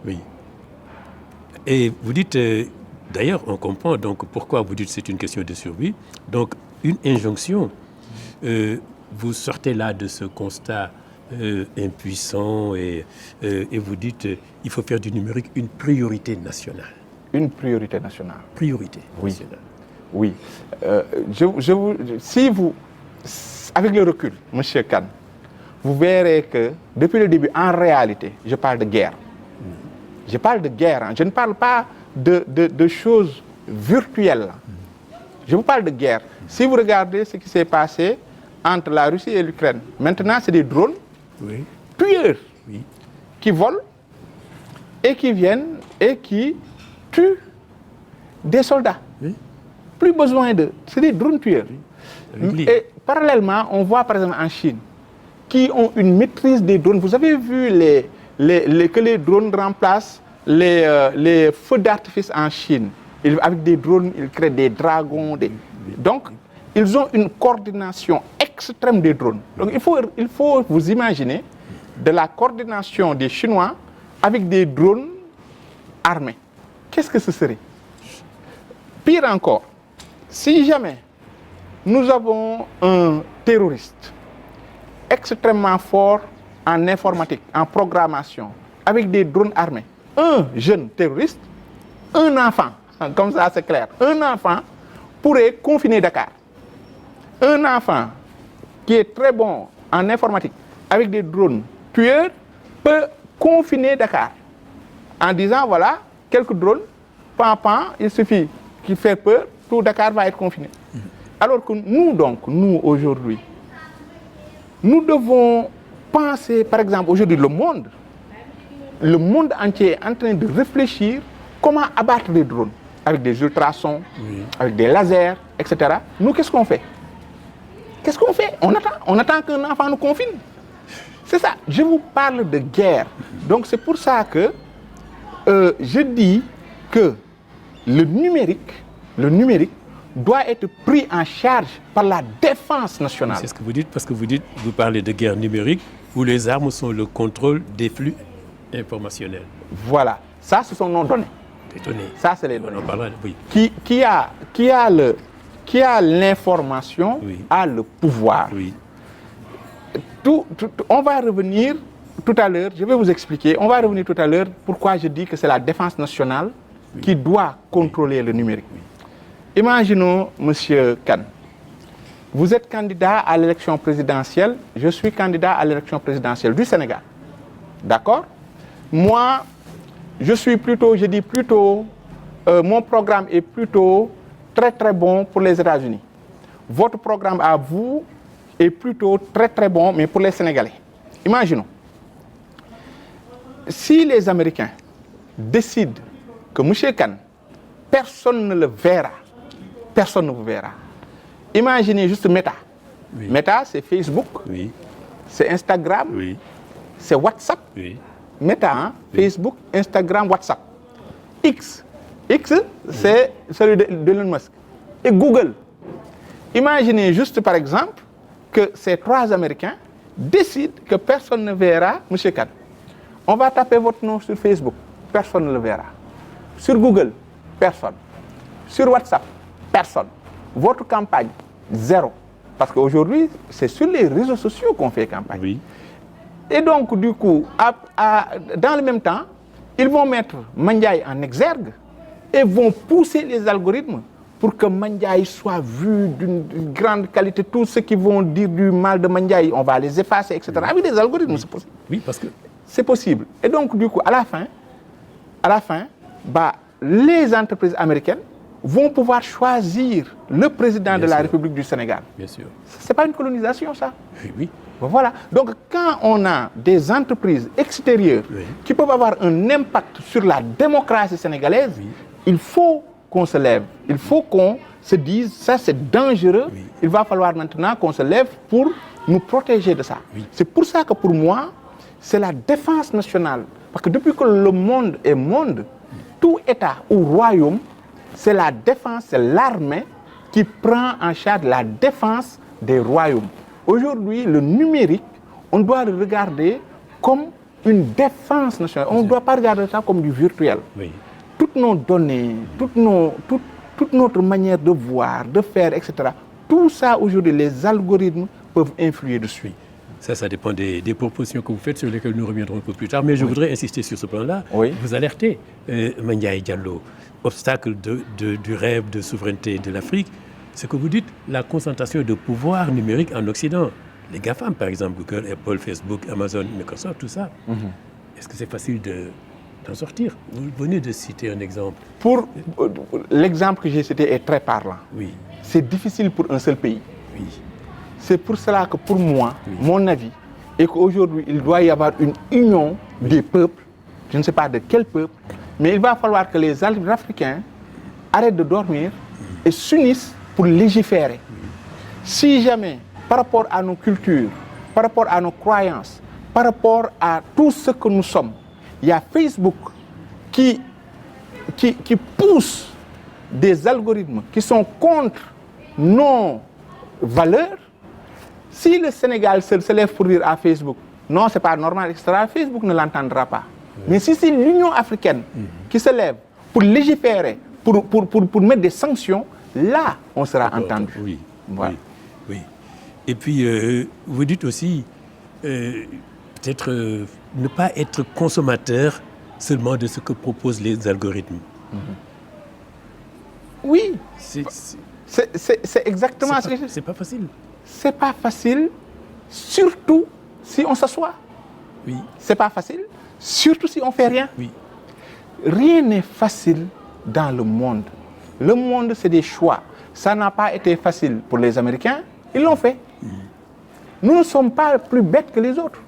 Oui. Et vous dites, d'ailleurs, on comprend donc pourquoi vous dites que c'est une question de survie. Donc, une injonction, vous sortez là de ce constat impuissant et vous dites il faut faire du numérique une priorité nationale. Une priorité nationale. Priorité Oui. nationale. Oui. Si vous, avec le recul, M. Kane, vous verrez que depuis le début, en réalité, je parle de guerre. Je parle de guerre, hein. Je ne parle pas de choses virtuelles. Je vous parle de guerre. Si vous regardez ce qui s'est passé entre la Russie et l'Ukraine, maintenant c'est des drones tueurs qui volent et qui viennent et qui tuent des soldats. Oui. Plus besoin d'eux. C'est des drones tueurs. Et parallèlement, on voit par exemple en Chine qui ont une maîtrise des drones. Vous avez vu que les drones remplacent les feux d'artifice en Chine. Avec des drones, ils créent des dragons. Donc, ils ont une coordination extrême des drones. Donc, il faut vous imaginer de la coordination des Chinois avec des drones armés. Qu'est-ce que ce serait? Pire encore, si jamais nous avons un terroriste extrêmement fort en informatique, en programmation, avec des drones armés, un jeune terroriste, un enfant, comme ça c'est clair, un enfant pourrait confiner Dakar. Un enfant qui est très bon en informatique, avec des drones tueurs, peut confiner Dakar. En disant, voilà, quelques drones, pan, il suffit qu'il fasse peur, tout Dakar va être confiné. Alors que nous aujourd'hui, nous devons penser, par exemple, aujourd'hui, le monde entier est en train de réfléchir comment abattre les drones, avec des ultrasons, avec des lasers, etc. Nous, qu'est-ce qu'on fait? Qu'est-ce qu'on fait? On attend qu'un enfant nous confine. C'est ça, je vous parle de guerre. Donc c'est pour ça que je dis que le numérique doit être pris en charge par la défense nationale. C'est ce que vous dites, parce que vous parlez de guerre numérique, où les armes sont le contrôle des flux informationnels. Voilà, ça ce sont nos données. Les données. Ça c'est les données. On en parlera, oui. Qui a l'information, a le pouvoir. Oui. On va revenir tout à l'heure, je vais vous expliquer, on va revenir tout à l'heure pourquoi je dis que c'est la défense nationale qui doit contrôler le numérique. Imaginons, Monsieur Kane, vous êtes candidat à l'élection présidentielle, je suis candidat à l'élection présidentielle du Sénégal. D'accord? Moi, mon programme est plutôt très très bon pour les États-Unis. Votre programme à vous est plutôt très très bon, mais pour les Sénégalais. Imaginons, si les Américains décident que M. Kane, personne ne le verra, personne ne vous verra. Imaginez juste Meta. Oui. Meta, c'est Facebook, c'est Instagram, c'est WhatsApp. Meta, hein? Facebook, Instagram, WhatsApp. X, c'est celui d'Elon Musk. Et Google. Imaginez juste par exemple que ces trois Américains décident que personne ne verra M. Kane. On va taper votre nom sur Facebook, personne ne le verra. Sur Google, personne. Sur WhatsApp, personne. Votre campagne, zéro. Parce qu'aujourd'hui, c'est sur les réseaux sociaux qu'on fait campagne. Oui. Et donc, du coup, dans le même temps, ils vont mettre Mandiaye en exergue et vont pousser les algorithmes pour que Mandiaye soit vu d'une grande qualité. Tous ceux qui vont dire du mal de Mandiaye, on va les effacer, etc. Avec des algorithmes, c'est possible. Oui, parce que... C'est possible. Et donc, du coup, à la fin, les entreprises américaines vont pouvoir choisir le président de la République du Sénégal. Bien sûr. Ce n'est pas une colonisation, ça. Oui. Voilà. Donc, quand on a des entreprises extérieures qui peuvent avoir un impact sur la démocratie sénégalaise, il faut qu'on se lève. Il faut qu'on se dise, ça c'est dangereux. Il va falloir maintenant qu'on se lève pour nous protéger de ça. C'est pour ça que pour moi, c'est la défense nationale. Parce que depuis que le monde est monde, tout État ou royaume, c'est la défense, c'est l'armée, qui prend en charge la défense des royaumes. Aujourd'hui, le numérique, on doit le regarder comme une défense nationale. On ne doit pas regarder ça comme du virtuel. Oui. Toutes nos données, toute notre manière de voir, de faire, etc., tout ça, aujourd'hui, les algorithmes peuvent influer dessus. Ça dépend des propositions que vous faites sur lesquelles nous reviendrons un peu plus tard. Mais je voudrais insister sur ce plan-là. Oui. Vous alertez, Mandiaye Diallo, obstacle du rêve de souveraineté de l'Afrique. Ce que vous dites, la concentration de pouvoir numérique en Occident. Les GAFAM, par exemple, Google, Apple, Facebook, Amazon, Microsoft, tout ça. Est-ce que c'est facile d'en sortir? Vous venez de citer un exemple. L'exemple que j'ai cité est très parlant. Oui. C'est difficile pour un seul pays. Oui. C'est pour cela que pour moi, mon avis, est qu'aujourd'hui, il doit y avoir une union des peuples, je ne sais pas de quel peuple, mais il va falloir que les Africains arrêtent de dormir et s'unissent pour légiférer. Si jamais, par rapport à nos cultures, par rapport à nos croyances, par rapport à tout ce que nous sommes, il y a Facebook qui pousse des algorithmes qui sont contre nos valeurs. Si le Sénégal se lève pour dire à Facebook, non, c'est pas normal, etc., Facebook ne l'entendra pas. Mais si c'est l'Union africaine qui se lève pour légiférer, pour mettre des sanctions, là, on sera entendu. Oui, voilà. Oui. Et puis, vous dites aussi, peut-être ne pas être consommateur seulement de ce que proposent les algorithmes. Oui, c'est exactement ce que je dis. C'est pas facile. C'est pas facile, surtout si on s'assoit. Oui. C'est pas facile, surtout si on fait rien. Oui. Rien n'est facile dans le monde. Le monde, c'est des choix. Ça n'a pas été facile pour les Américains, ils l'ont fait. Nous ne sommes pas plus bêtes que les autres.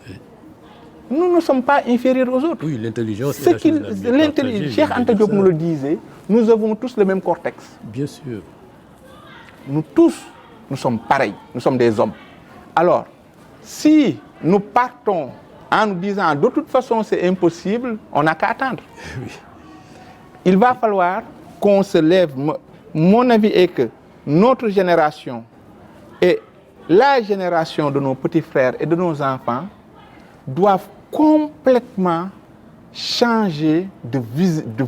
Nous ne sommes pas inférieurs aux autres. Oui, l'intelligence. Cheikh Anta Diop nous le disait, nous avons tous le même cortex. Bien sûr. Nous tous, nous sommes pareils, nous sommes des hommes. Alors, si nous partons en nous disant de toute façon c'est impossible, on n'a qu'à attendre. Oui. Il va falloir qu'on se lève. Mon avis est que notre génération et la génération de nos petits frères et de nos enfants doivent complètement changer de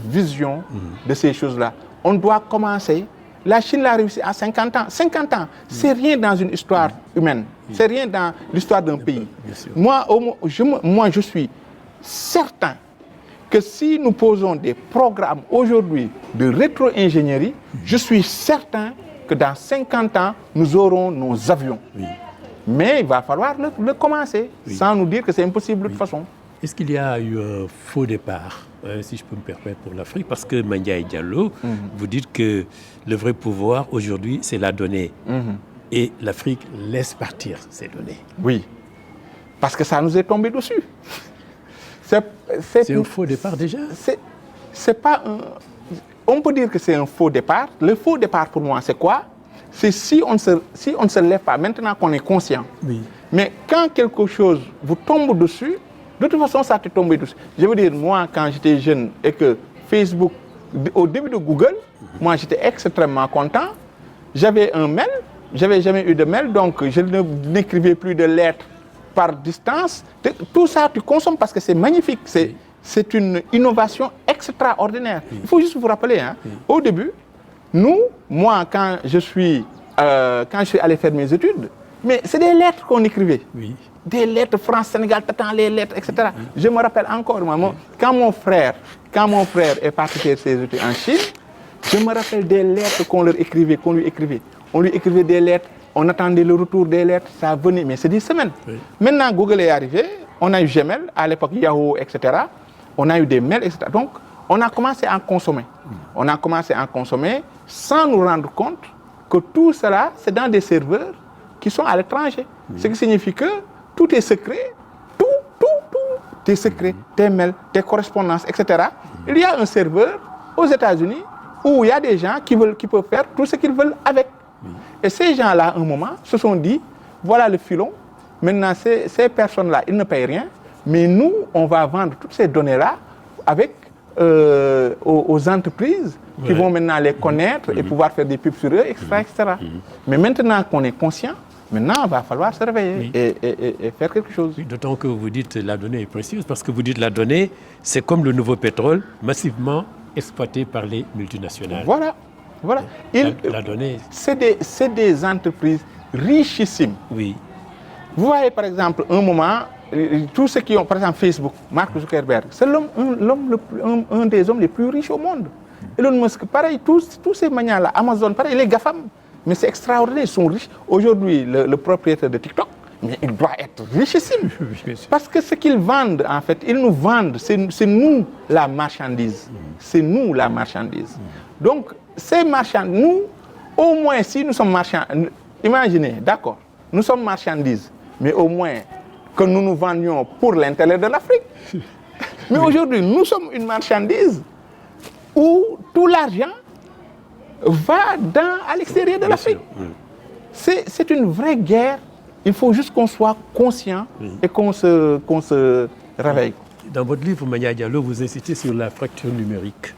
vision de ces choses-là. On doit commencer. La Chine l'a réussi à 50 ans. 50 ans, c'est rien dans une histoire humaine. C'est rien dans l'histoire d'un pays. Moi, je suis certain que si nous posons des programmes aujourd'hui de rétro-ingénierie, je suis certain que dans 50 ans, nous aurons nos avions. Oui. Mais il va falloir le commencer, sans nous dire que c'est impossible de toute façon. Est-ce qu'il y a eu un faux départ, si je peux me permettre, pour l'Afrique? Parce que Mandiaye Diallo, vous dites que le vrai pouvoir aujourd'hui, c'est la donnée. Et l'Afrique laisse partir ces données. Oui, parce que ça nous est tombé dessus. C'est un faux départ déjà? C'est pas un... On peut dire que c'est un faux départ. Le faux départ pour moi, c'est quoi? C'est si on ne se lève pas, maintenant qu'on est conscient. Oui. Mais quand quelque chose vous tombe dessus, de toute façon, ça te tombe dessus. Je veux dire, moi, quand j'étais jeune et que Facebook, au début de Google, moi, j'étais extrêmement content. J'avais un mail, j'avais jamais eu de mail, donc je n'écrivais plus de lettres par distance. Tout ça, tu consommes parce que c'est magnifique. C'est une innovation extraordinaire. Il faut juste vous rappeler, hein, au début, moi, quand je suis allé faire mes études, mais c'est des lettres qu'on écrivait. Oui. Des lettres, France, Sénégal, t'attends les lettres, etc. Je me rappelle encore, quand mon frère est parti faire ses études en Chine, je me rappelle des lettres qu'on lui écrivait. On lui écrivait des lettres, on attendait le retour des lettres, ça venait, mais c'est des semaines. Oui. Maintenant, Google est arrivé, on a eu Gmail, à l'époque Yahoo, etc. On a eu des mails, etc. Donc, on a commencé à consommer. On a commencé à consommer sans nous rendre compte que tout cela, c'est dans des serveurs qui sont à l'étranger. Ce qui signifie que tout est secret, tout est secret, tes mails, tes correspondances, etc. Il y a un serveur aux États-Unis où il y a des gens qui peuvent faire tout ce qu'ils veulent avec. Et ces gens-là, à un moment, se sont dit, voilà le filon, maintenant ces personnes-là, ils ne payent rien, mais nous, on va vendre toutes ces données-là avec aux entreprises qui vont maintenant les connaître et pouvoir faire des pubs sur eux, etc. etc. Mais maintenant qu'on est conscient, maintenant, il va falloir se réveiller et faire quelque chose. Oui, d'autant que vous dites la donnée est précieuse, parce que vous dites la donnée, c'est comme le nouveau pétrole, massivement exploité par les multinationales. Voilà. La donnée... C'est des entreprises richissimes. Oui. Vous voyez, par exemple, un moment, tous ceux qui ont, par exemple, Facebook, Mark Zuckerberg, c'est un des hommes les plus riches au monde. Elon Musk, pareil, tous ces manias-là, Amazon, pareil, les GAFAM. Mais c'est extraordinaire, ils sont riches. Aujourd'hui, le propriétaire de TikTok, mais il doit être richissime. Parce que ce qu'ils vendent, en fait, ils nous vendent, c'est nous la marchandise. C'est nous la marchandise. Donc, ces marchandises, nous, au moins, si nous sommes marchandises, imaginez, d'accord, nous sommes marchandises, mais au moins que nous nous vendions pour l'intérêt de l'Afrique. Mais aujourd'hui, nous sommes une marchandise où tout l'argent va à l'extérieur de l'Afrique. C'est une vraie guerre. Il faut juste qu'on soit conscient et qu'on se réveille. Dans votre livre, Mania Diallo, vous insistez sur la fracture numérique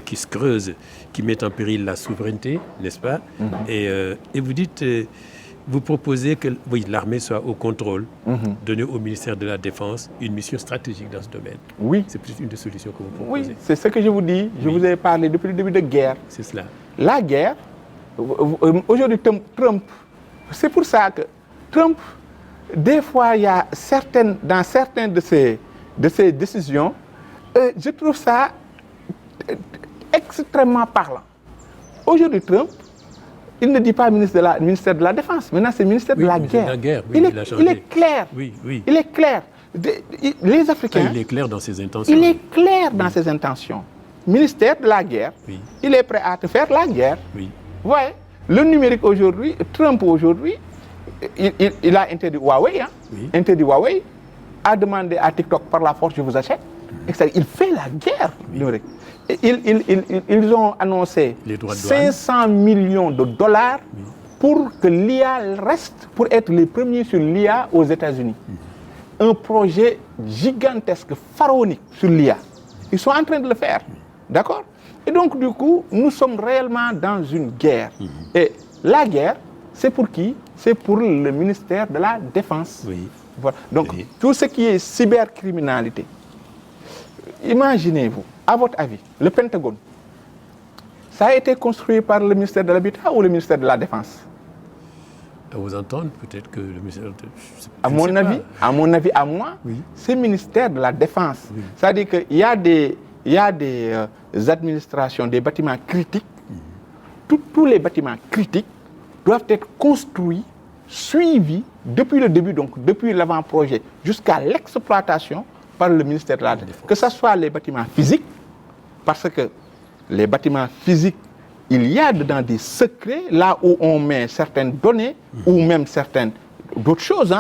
qui se creuse, qui met en péril la souveraineté, n'est-ce pas? Et vous dites, vous proposez que l'armée soit au contrôle, donner au ministère de la Défense une mission stratégique dans ce domaine. Oui. C'est plus une des solutions que vous proposez. Oui, c'est ce que je vous dis. Je vous ai parlé depuis le début de guerre. C'est cela. La guerre, aujourd'hui, Trump, c'est pour ça que Trump, des fois, il y a dans certaines de ses décisions, je trouve ça extrêmement parlant. Aujourd'hui, Trump, il ne dit pas ministère de la Défense, maintenant c'est ministère de la guerre. Il est clair. Il est clair. Les Africains... Il est clair dans ses intentions. Il est clair dans ses intentions. Ministère de la guerre, il est prêt à te faire la guerre. Vous voyez, le numérique aujourd'hui, Trump aujourd'hui, il a interdit Huawei, a demandé à TikTok par la force, je vous achète. Il fait la guerre numérique. Ils ont annoncé 500 millions de dollars pour que l'IA reste, pour être les premiers sur l'IA aux États-Unis. Un projet gigantesque, pharaonique sur l'IA. Ils sont en train de le faire. D'accord? Et donc, du coup, nous sommes réellement dans une guerre. Et la guerre, c'est pour qui? C'est pour le ministère de la Défense. Voilà. Donc, tout ce qui est cybercriminalité, imaginez-vous, à votre avis, le Pentagone, ça a été construit par le ministère de l'Habitat ou le ministère de la Défense? À vous entendre, peut-être que le ministère de... À mon avis, c'est le ministère de la Défense. C'est-à-dire qu'il y a des administrations, des bâtiments critiques. Tous les bâtiments critiques doivent être construits, suivis depuis le début, donc depuis l'avant-projet, jusqu'à l'exploitation par le ministère de la Défense. Que ce soit les bâtiments physiques, parce que les bâtiments physiques, il y a dedans des secrets, là où on met certaines données, ou même certaines d'autres choses,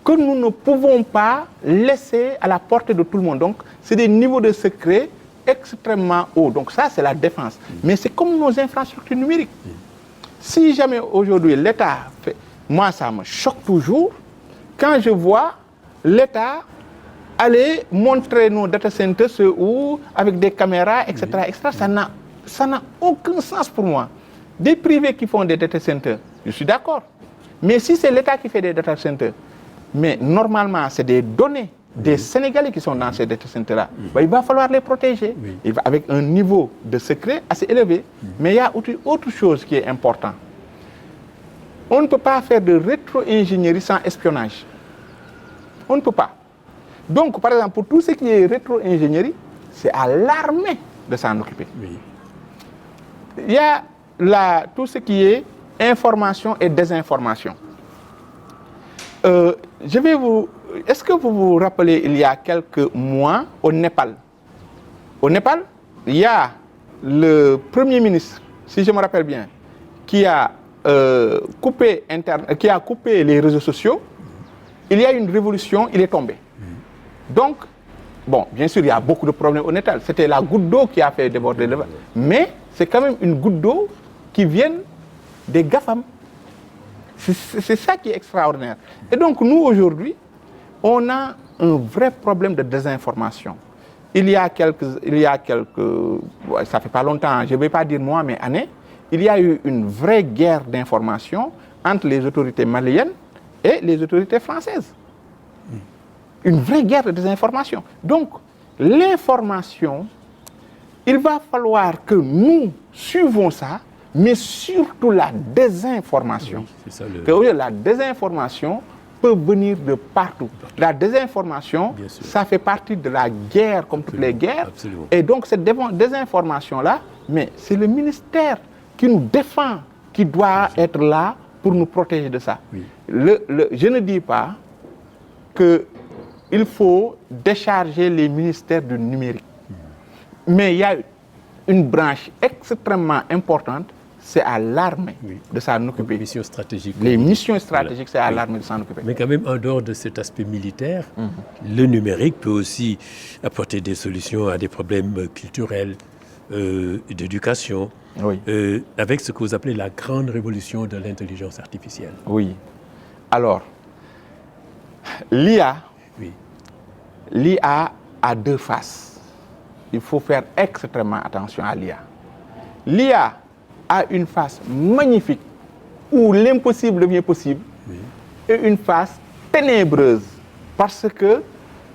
que nous ne pouvons pas laisser à la portée de tout le monde. Donc, c'est des niveaux de secret extrêmement hauts. Donc ça, c'est la défense. Mais c'est comme nos infrastructures numériques. Si jamais aujourd'hui l'État fait... Moi, ça me choque toujours quand je vois l'État aller montrer nos data centers où, avec des caméras, etc. Ça n'a aucun sens pour moi. Des privés qui font des data centers, je suis d'accord. Mais si c'est l'État qui fait des data centers, mais normalement, c'est des données des Sénégalais qui sont dans ces data centers-là, il va falloir les protéger avec un niveau de secret assez élevé. Mais il y a autre chose qui est important. On ne peut pas faire de rétro-ingénierie sans espionnage. On ne peut pas. Donc, par exemple, pour tout ce qui est rétro-ingénierie, c'est à l'armée de s'en occuper. Il y a tout ce qui est information et désinformation. Est-ce que vous vous rappelez, il y a quelques mois, au Népal, il y a le Premier ministre, si je me rappelle bien, qui a coupé les réseaux sociaux. Il y a une révolution, il est tombé. Donc, bon, bien sûr, il y a beaucoup de problèmes au Népal. C'était la goutte d'eau qui a fait déborder le vase. Mais c'est quand même une goutte d'eau qui vient des GAFAM. C'est ça qui est extraordinaire. Et donc, nous, aujourd'hui, on a un vrai problème de désinformation. il y a quelques, ça fait pas longtemps, je ne vais pas dire mois, mais années, il y a eu une vraie guerre d'information entre les autorités maliennes et les autorités françaises. Une vraie guerre de désinformation. Donc, l'information, il va falloir que nous suivons ça, mais surtout la désinformation. Oui, c'est ça La désinformation peut venir de partout. La désinformation, ça fait partie de la guerre, comme toutes les guerres. Absolument. Et donc, cette désinformation-là, mais c'est le ministère qui nous défend, qui doit être là pour nous protéger de ça. Oui. Je ne dis pas qu'il faut décharger les ministères du numérique. Mais il y a une branche extrêmement importante, c'est à l'armée de s'en occuper. Les missions stratégiques. Les missions stratégiques, c'est à l'armée de s'en occuper. Mais quand même, en dehors de cet aspect militaire, le numérique peut aussi apporter des solutions à des problèmes culturels, d'éducation, avec ce que vous appelez la grande révolution de l'intelligence artificielle. Oui. Alors, l'IA a deux faces. Il faut faire extrêmement attention à l'IA. L'IA a une face magnifique où l'impossible devient possible et une face ténébreuse parce que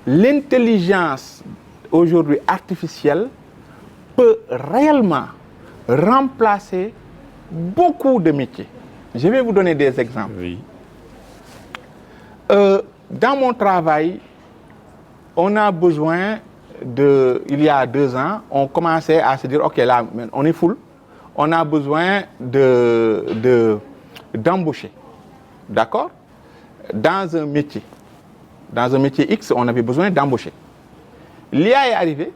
l'intelligence aujourd'hui artificielle peut réellement remplacer beaucoup de métiers. Je vais vous donner des exemples. Oui. Dans mon travail, on a besoin il y a 2 ans, on commençait à se dire, OK, là, on est full, on a besoin d'embaucher. D'accord? Dans un métier X, on avait besoin d'embaucher. L'IA est arrivée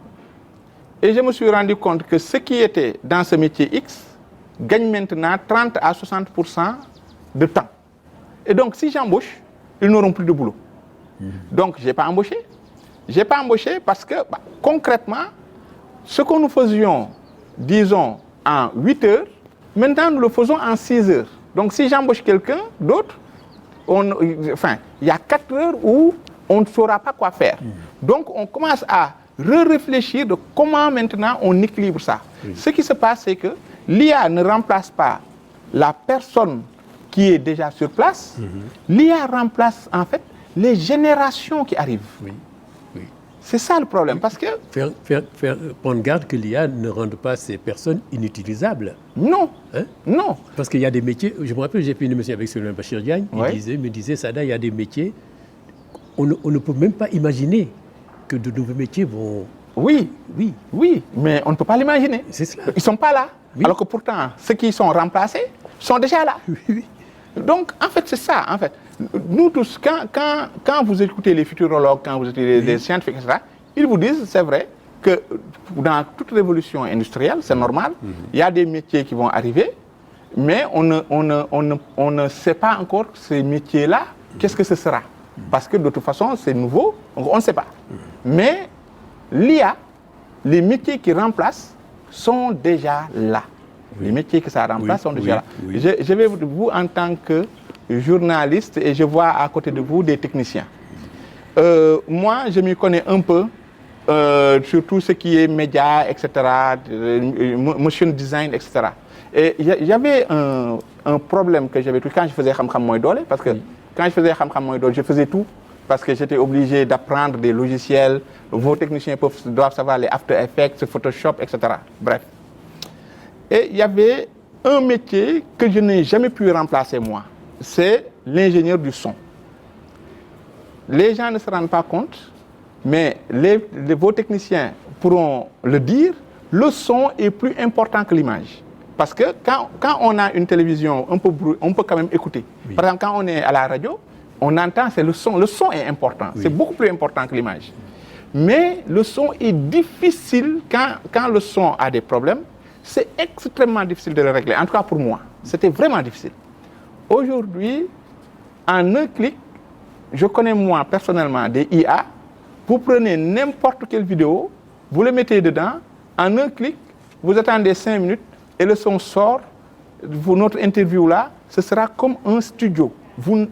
et je me suis rendu compte que ceux qui étaient dans ce métier X gagnent maintenant 30 à 60% de temps. Et donc, si j'embauche, ils n'auront plus de boulot. Donc, je n'ai pas embauché. Je n'ai pas embauché parce que, concrètement, ce que nous faisions, disons, en 8 heures, maintenant, nous le faisons en 6 heures. Donc, si j'embauche quelqu'un d'autre, il y a 4 heures où on ne saura pas quoi faire. Donc, on commence à réfléchir de comment maintenant on équilibre ça. Ce qui se passe, c'est que l'IA ne remplace pas la personne qui est déjà sur place. L'IA remplace, en fait, les générations qui arrivent. C'est ça le problème, parce que... Faire prendre garde que l'IA ne rende pas ces personnes inutilisables. Non, non. Parce qu'il y a des métiers, je me rappelle, j'ai fait une émission avec Souleymane Bachir Diagne, il me disait, Sada, il y a des métiers, on ne peut même pas imaginer que de nouveaux métiers vont... Oui, mais on ne peut pas l'imaginer. C'est cela. Ils ne sont pas là, alors que pourtant, ceux qui sont remplacés sont déjà là. Donc, en fait, c'est ça, en fait. Nous tous, quand vous écoutez les futurologues, quand vous écoutez les scientifiques, etc., ils vous disent, c'est vrai, que dans toute révolution industrielle, c'est normal, il y a des métiers qui vont arriver, mais on ne sait pas encore ces métiers-là, qu'est-ce que ce sera. Parce que de toute façon, c'est nouveau, donc on ne sait pas. Mais l'IA, les métiers qui remplacent sont déjà là. Les métiers que ça remplace sont déjà là. Je vais vous, en tant que journaliste, et je vois à côté de vous des techniciens. Moi, je m'y connais un peu sur tout ce qui est médias, etc., motion design, etc. Et j'avais un problème que j'avais tout quand je faisais Xam-Xam Moy Doole, parce que quand je faisais Xam-Xam Moy Doole, je faisais tout, parce que j'étais obligé d'apprendre des logiciels. Vos techniciens doivent savoir les After Effects, Photoshop, etc. Bref. Et il y avait un métier que je n'ai jamais pu remplacer moi. C'est l'ingénieur du son. Les gens ne se rendent pas compte, mais vos techniciens pourront le dire, le son est plus important que l'image. Parce que quand on a une télévision, on peut quand même écouter. Par exemple, quand on est à la radio, on entend, c'est le son. Le son est important, c'est beaucoup plus important que l'image. Mais le son est difficile, quand le son a des problèmes, c'est extrêmement difficile de le régler. En tout cas pour moi, c'était vraiment difficile. Aujourd'hui, en un clic, je connais moi personnellement des IA. Vous prenez n'importe quelle vidéo, vous le mettez dedans, en un clic, vous attendez 5 minutes et le son sort. Notre interview là, ce sera comme un studio.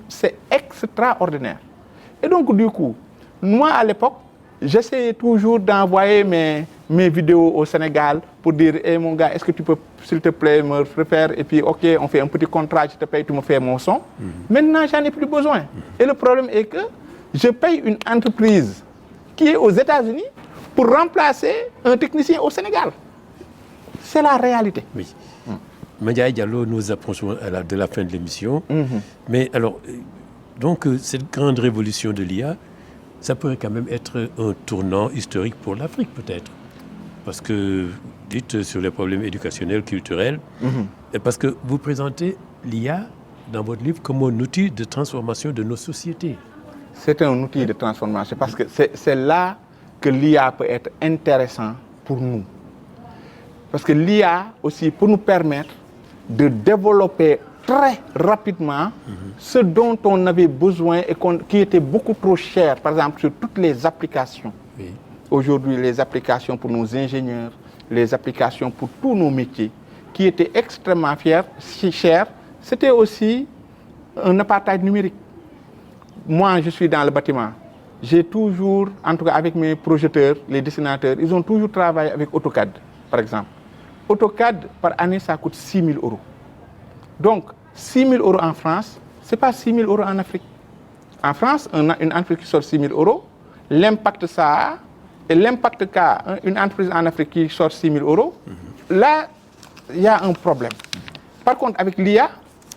C'est extraordinaire. Et donc du coup, moi à l'époque, j'essayais toujours d'envoyer mes vidéos au Sénégal pour dire hey, mon gars, est-ce que tu peux, s'il te plaît, me refaire? Et puis, OK, on fait un petit contrat, je te paye, tu me fais mon son. Maintenant, j'en ai plus besoin. Et le problème est que je paye une entreprise qui est aux États-Unis pour remplacer un technicien au Sénégal. C'est la réalité. Oui. Mandiaye Diallo, nous approchons de la fin de l'émission. Mais alors, donc, cette grande révolution de l'IA, ça pourrait quand même être un tournant historique pour l'Afrique, peut-être. Parce que, dites sur les problèmes éducationnels, culturels, et parce que vous présentez l'IA dans votre livre comme un outil de transformation de nos sociétés. C'est un outil de transformation parce que c'est là que l'IA peut être intéressant pour nous. Parce que l'IA aussi peut nous permettre de développer très rapidement ce dont on avait besoin et qui était beaucoup trop cher, par exemple sur toutes les applications. Oui. Aujourd'hui, les applications pour nos ingénieurs, les applications pour tous nos métiers, qui étaient extrêmement chères, c'était aussi un apartheid numérique. Moi, je suis dans le bâtiment. J'ai toujours, en tout cas avec mes projecteurs, les dessinateurs, ils ont toujours travaillé avec AutoCAD, par exemple. AutoCAD, par année, ça coûte 6 000 €. Donc, 6 000 € en France, ce n'est pas 6 000 € en Afrique. En France, une entreprise qui sort 6 000 €, l'impact ça a, et l'impact qu'a une entreprise en Afrique qui sort 6 000 €, là, il y a un problème. Par contre, avec l'IA,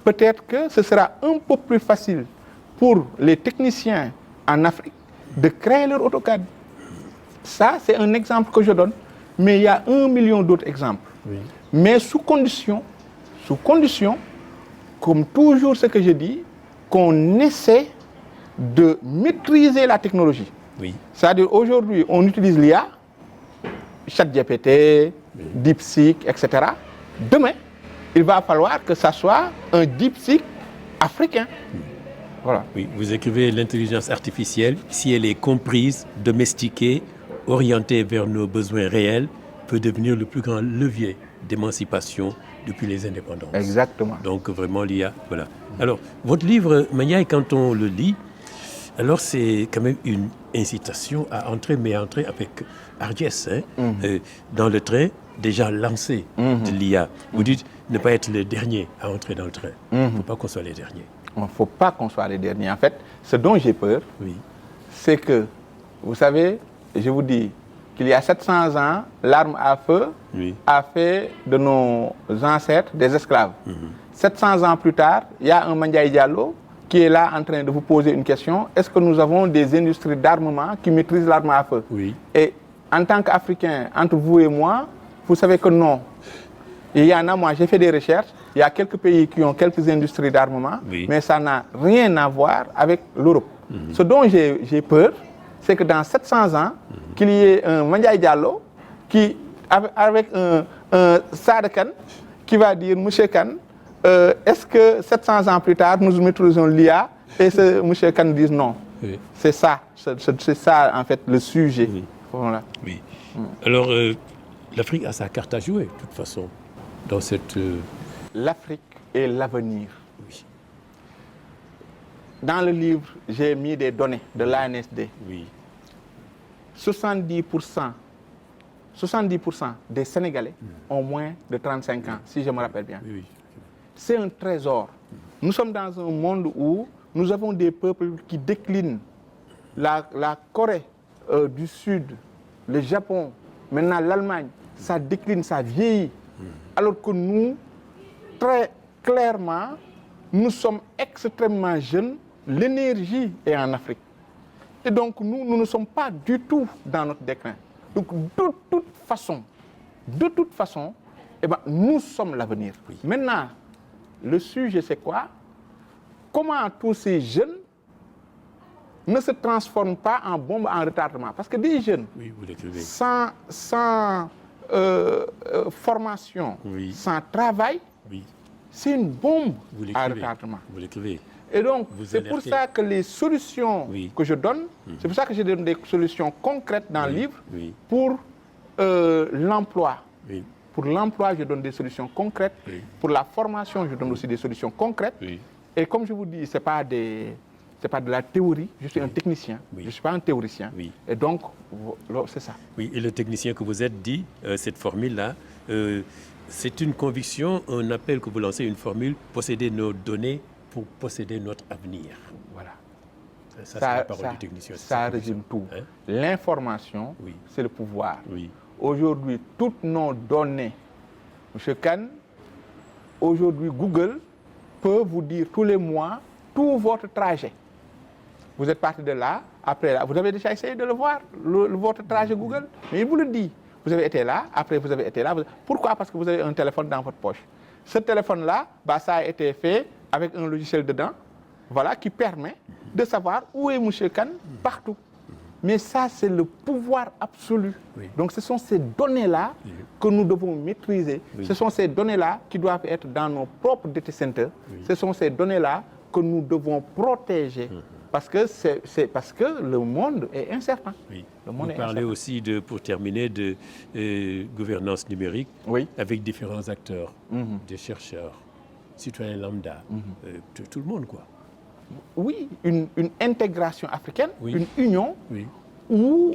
peut-être que ce sera un peu plus facile pour les techniciens en Afrique de créer leur AutoCAD. Ça, c'est un exemple que je donne, mais il y a 1 million d'autres exemples. Oui. Mais sous condition, comme toujours ce que je dis, qu'on essaie de maîtriser la technologie. Oui. C'est-à-dire aujourd'hui, on utilise l'IA, ChatGPT, DeepSeek, etc. Demain, il va falloir que ça soit un DeepSeek africain. Voilà. Oui, vous écrivez l'intelligence artificielle, si elle est comprise, domestiquée, orientée vers nos besoins réels, peut devenir le plus grand levier d'émancipation depuis les indépendances. Exactement. Donc vraiment l'IA, voilà. Alors, votre livre, Mandiaye, quand on le lit, alors c'est quand même une incitation à entrer, mais à entrer avec hardiesse, dans le train déjà lancé de l'IA. Vous dites ne pas être le dernier à entrer dans le train. Il ne faut pas qu'on soit les derniers. Il ne faut pas qu'on soit les derniers. En fait, ce dont j'ai peur, Oui. c'est que, vous savez, je vous dis qu'il y a 700 ans, l'arme à feu a fait de nos ancêtres des esclaves. 700 ans plus tard, il y a un Mandiaye Diallo qui est là en train de vous poser une question. Est-ce que nous avons des industries d'armement qui maîtrisent l'arme à feu? Oui. Et en tant qu'Africain, entre vous et moi, vous savez que non. Et il y en a, moi, j'ai fait des recherches. Il y a quelques pays qui ont quelques industries d'armement, mais ça n'a rien à voir avec l'Europe. Ce dont j'ai peur, c'est que dans 700 ans, qu'il y ait un Mandiaye Diallo qui, avec un Saad Khan, qui va dire, Monsieur Khan, est-ce que 700 ans plus tard, nous maîtrisons l'IA et ce Monsieur Khan dit non. Oui. C'est ça, en fait, le sujet. Oui. Voilà. Oui. Alors, l'Afrique a sa carte à jouer, de toute façon, dans cette... L'Afrique est l'avenir. Oui. Dans le livre, j'ai mis des données de l'ANSD. Oui. 70% des Sénégalais ont moins de 35 ans, si je me rappelle bien. Oui. C'est un trésor. Nous sommes dans un monde où nous avons des peuples qui déclinent. La Corée du Sud, le Japon, maintenant l'Allemagne, ça décline, ça vieillit. Alors que nous, très clairement, nous sommes extrêmement jeunes, l'énergie est en Afrique. Et donc nous ne sommes pas du tout dans notre déclin. Donc de toute façon, eh ben, nous sommes l'avenir. Oui. Maintenant, le sujet c'est quoi? Comment tous ces jeunes ne se transforment pas en bombes en retardement? Parce que des jeunes sans formation, sans travail, c'est une bombe à retardement. Vous l'écrivez. Et donc, c'est pour ça que les solutions que je donne, c'est pour ça que je donne des solutions concrètes dans le livre pour l'emploi. Pour l'emploi, je donne des solutions concrètes. Pour la formation, je donne aussi des solutions concrètes. Et comme je vous dis, ce n'est c'est pas de la théorie, je suis un technicien, Oui. je ne suis pas un théoricien. Oui. Et donc, c'est ça. Oui, et le technicien que vous êtes dit, cette formule-là, c'est une conviction, un appel que vous lancez, une formule, posséder nos données pour posséder notre avenir. Voilà. Ça, c'est la parole du technicien. Ça résume tout. Hein? L'information, Oui. c'est le pouvoir. Oui. Aujourd'hui, toutes nos données, M. Khan, aujourd'hui, Google peut vous dire tous les mois tout votre trajet. Vous êtes parti de là, après là, vous avez déjà essayé de le voir, votre trajet Google, mais il vous le dit. Vous avez été là, après vous avez été là. Pourquoi? Parce que vous avez un téléphone dans votre poche. Ce téléphone-là, ça a été fait avec un logiciel dedans, voilà, qui permet de savoir où est M. Khan partout. Mais ça, c'est le pouvoir absolu. Oui. Donc, ce sont ces données-là que nous devons maîtriser. Oui. Ce sont ces données-là qui doivent être dans nos propres data centers. Oui. Ce sont ces données-là que nous devons protéger. Parce que, parce que le monde est incertain. Oui. Le monde Vous est parlez incertain. aussi, pour terminer, de gouvernance numérique Oui. avec différents acteurs, des chercheurs, citoyens lambda, tout le monde, quoi. Oui, une intégration africaine, Oui. une union Oui. où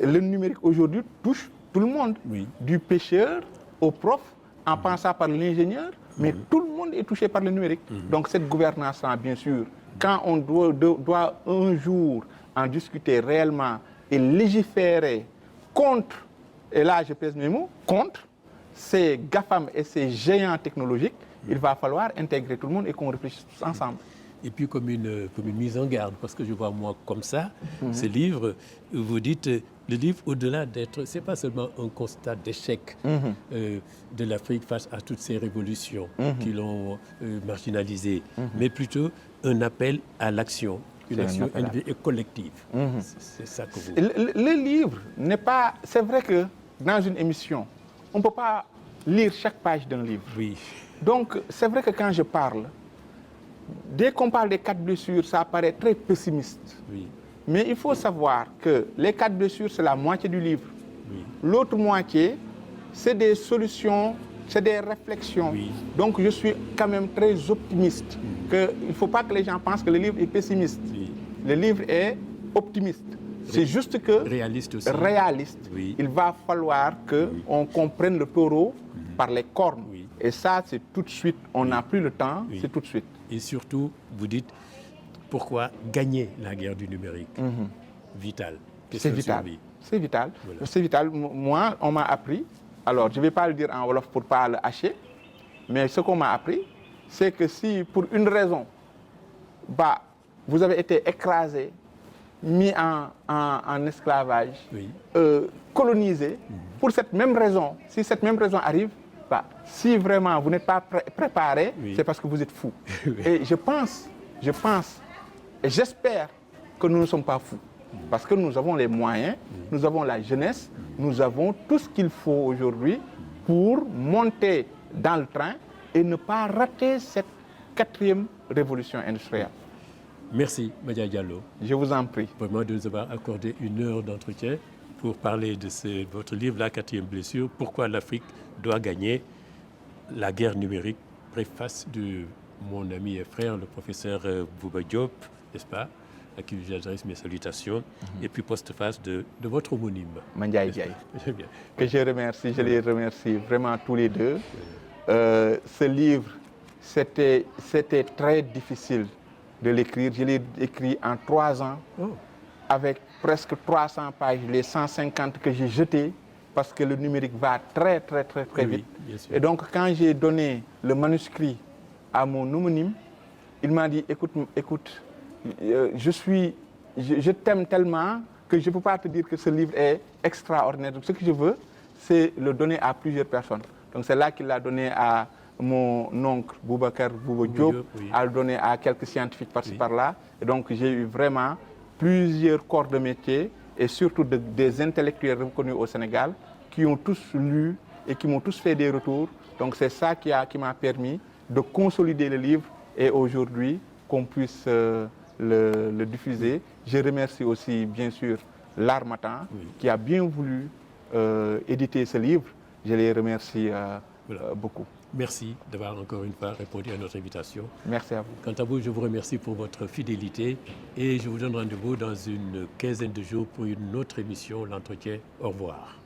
le numérique aujourd'hui touche tout le monde, Oui. du pêcheur au prof, en passant par l'ingénieur, mais tout le monde est touché par le numérique. Donc cette gouvernance-là, bien sûr, quand on doit un jour en discuter réellement et légiférer contre, et là je pèse mes mots, contre ces GAFAM et ces géants technologiques, il va falloir intégrer tout le monde et qu'on réfléchisse tous ensemble. Et puis comme une mise en garde, parce que je vois moi comme ça, ce livre, vous dites, le livre au-delà d'être, c'est pas seulement un constat d'échec de l'Afrique face à toutes ces révolutions qui l'ont marginalisé, mais plutôt un appel à l'action, une action individuelle et collective. C'est ça que vous... Le livre n'est pas... C'est vrai que dans une émission, on ne peut pas lire chaque page d'un livre. Oui. Donc, c'est vrai que quand je parle, dès qu'on parle des 4 blessures, ça paraît très pessimiste. Oui. Mais il faut savoir que les 4 blessures, c'est la moitié du livre. Oui. L'autre moitié, c'est des solutions, c'est des réflexions. Oui. Donc, je suis quand même très optimiste. Il ne faut pas que les gens pensent que le livre est pessimiste. Oui. Le livre est optimiste. C'est juste que... Réaliste aussi. Réaliste. Oui. Il va falloir qu'on comprenne le taureau par les cornes. Oui. Et ça, c'est tout de suite. On n'a plus le temps, Oui. c'est tout de suite. Et surtout, vous dites, pourquoi gagner la guerre du numérique? Vital. C'est vital. C'est vital. Voilà. C'est vital. Moi, on m'a appris, alors je ne vais pas le dire en Wolof pour ne pas le hacher, mais ce qu'on m'a appris, c'est que si pour une raison, vous avez été écrasé, mis en esclavage, Oui. colonisé, pour cette même raison, si cette même raison arrive, si vraiment vous n'êtes pas préparé, Oui. c'est parce que vous êtes fou. Et je pense, et j'espère que nous ne sommes pas fous. Parce que nous avons les moyens, nous avons la jeunesse, nous avons tout ce qu'il faut aujourd'hui pour monter dans le train et ne pas rater cette 4e révolution industrielle. Merci, Madia Diallo. Je vous en prie. Vraiment de nous avoir accordé 1 heure d'entretien pour parler de votre livre, La 4e blessure, pourquoi l'Afrique doit gagner la guerre numérique, préface de mon ami et frère, le professeur Bouba Diop, n'est-ce pas, à qui j'adresse mes salutations, et puis postface de votre homonyme. Mandiaye Diaye. Très bien. Que je remercie, je les remercie vraiment tous les deux. Ce livre, c'était très difficile de l'écrire. Je l'ai écrit en 3 ans, avec presque 300 pages, les 150 que j'ai jetées, parce que le numérique va très vite. Bien sûr. Et donc, quand j'ai donné le manuscrit à mon homonyme, il m'a dit, écoute, je t'aime tellement que je ne peux pas te dire que ce livre est extraordinaire. Donc, ce que je veux, c'est le donner à plusieurs personnes. Donc, c'est là qu'il l'a donné à mon oncle Boubacar Bouba Diop, oui. à le donner à quelques scientifiques par-ci par-là. Et donc, j'ai eu vraiment plusieurs corps de métier et surtout des intellectuels reconnus au Sénégal qui ont tous lu et qui m'ont tous fait des retours. Donc, c'est ça qui m'a permis de consolider le livre et aujourd'hui qu'on puisse le diffuser. Je remercie aussi, bien sûr, l'Harmattan qui a bien voulu éditer ce livre. Je les remercie beaucoup. Merci d'avoir encore une fois répondu à notre invitation. Merci à vous. Quant à vous, je vous remercie pour votre fidélité et je vous donne rendez-vous dans une quinzaine de jours pour une autre émission, l'entretien. Au revoir.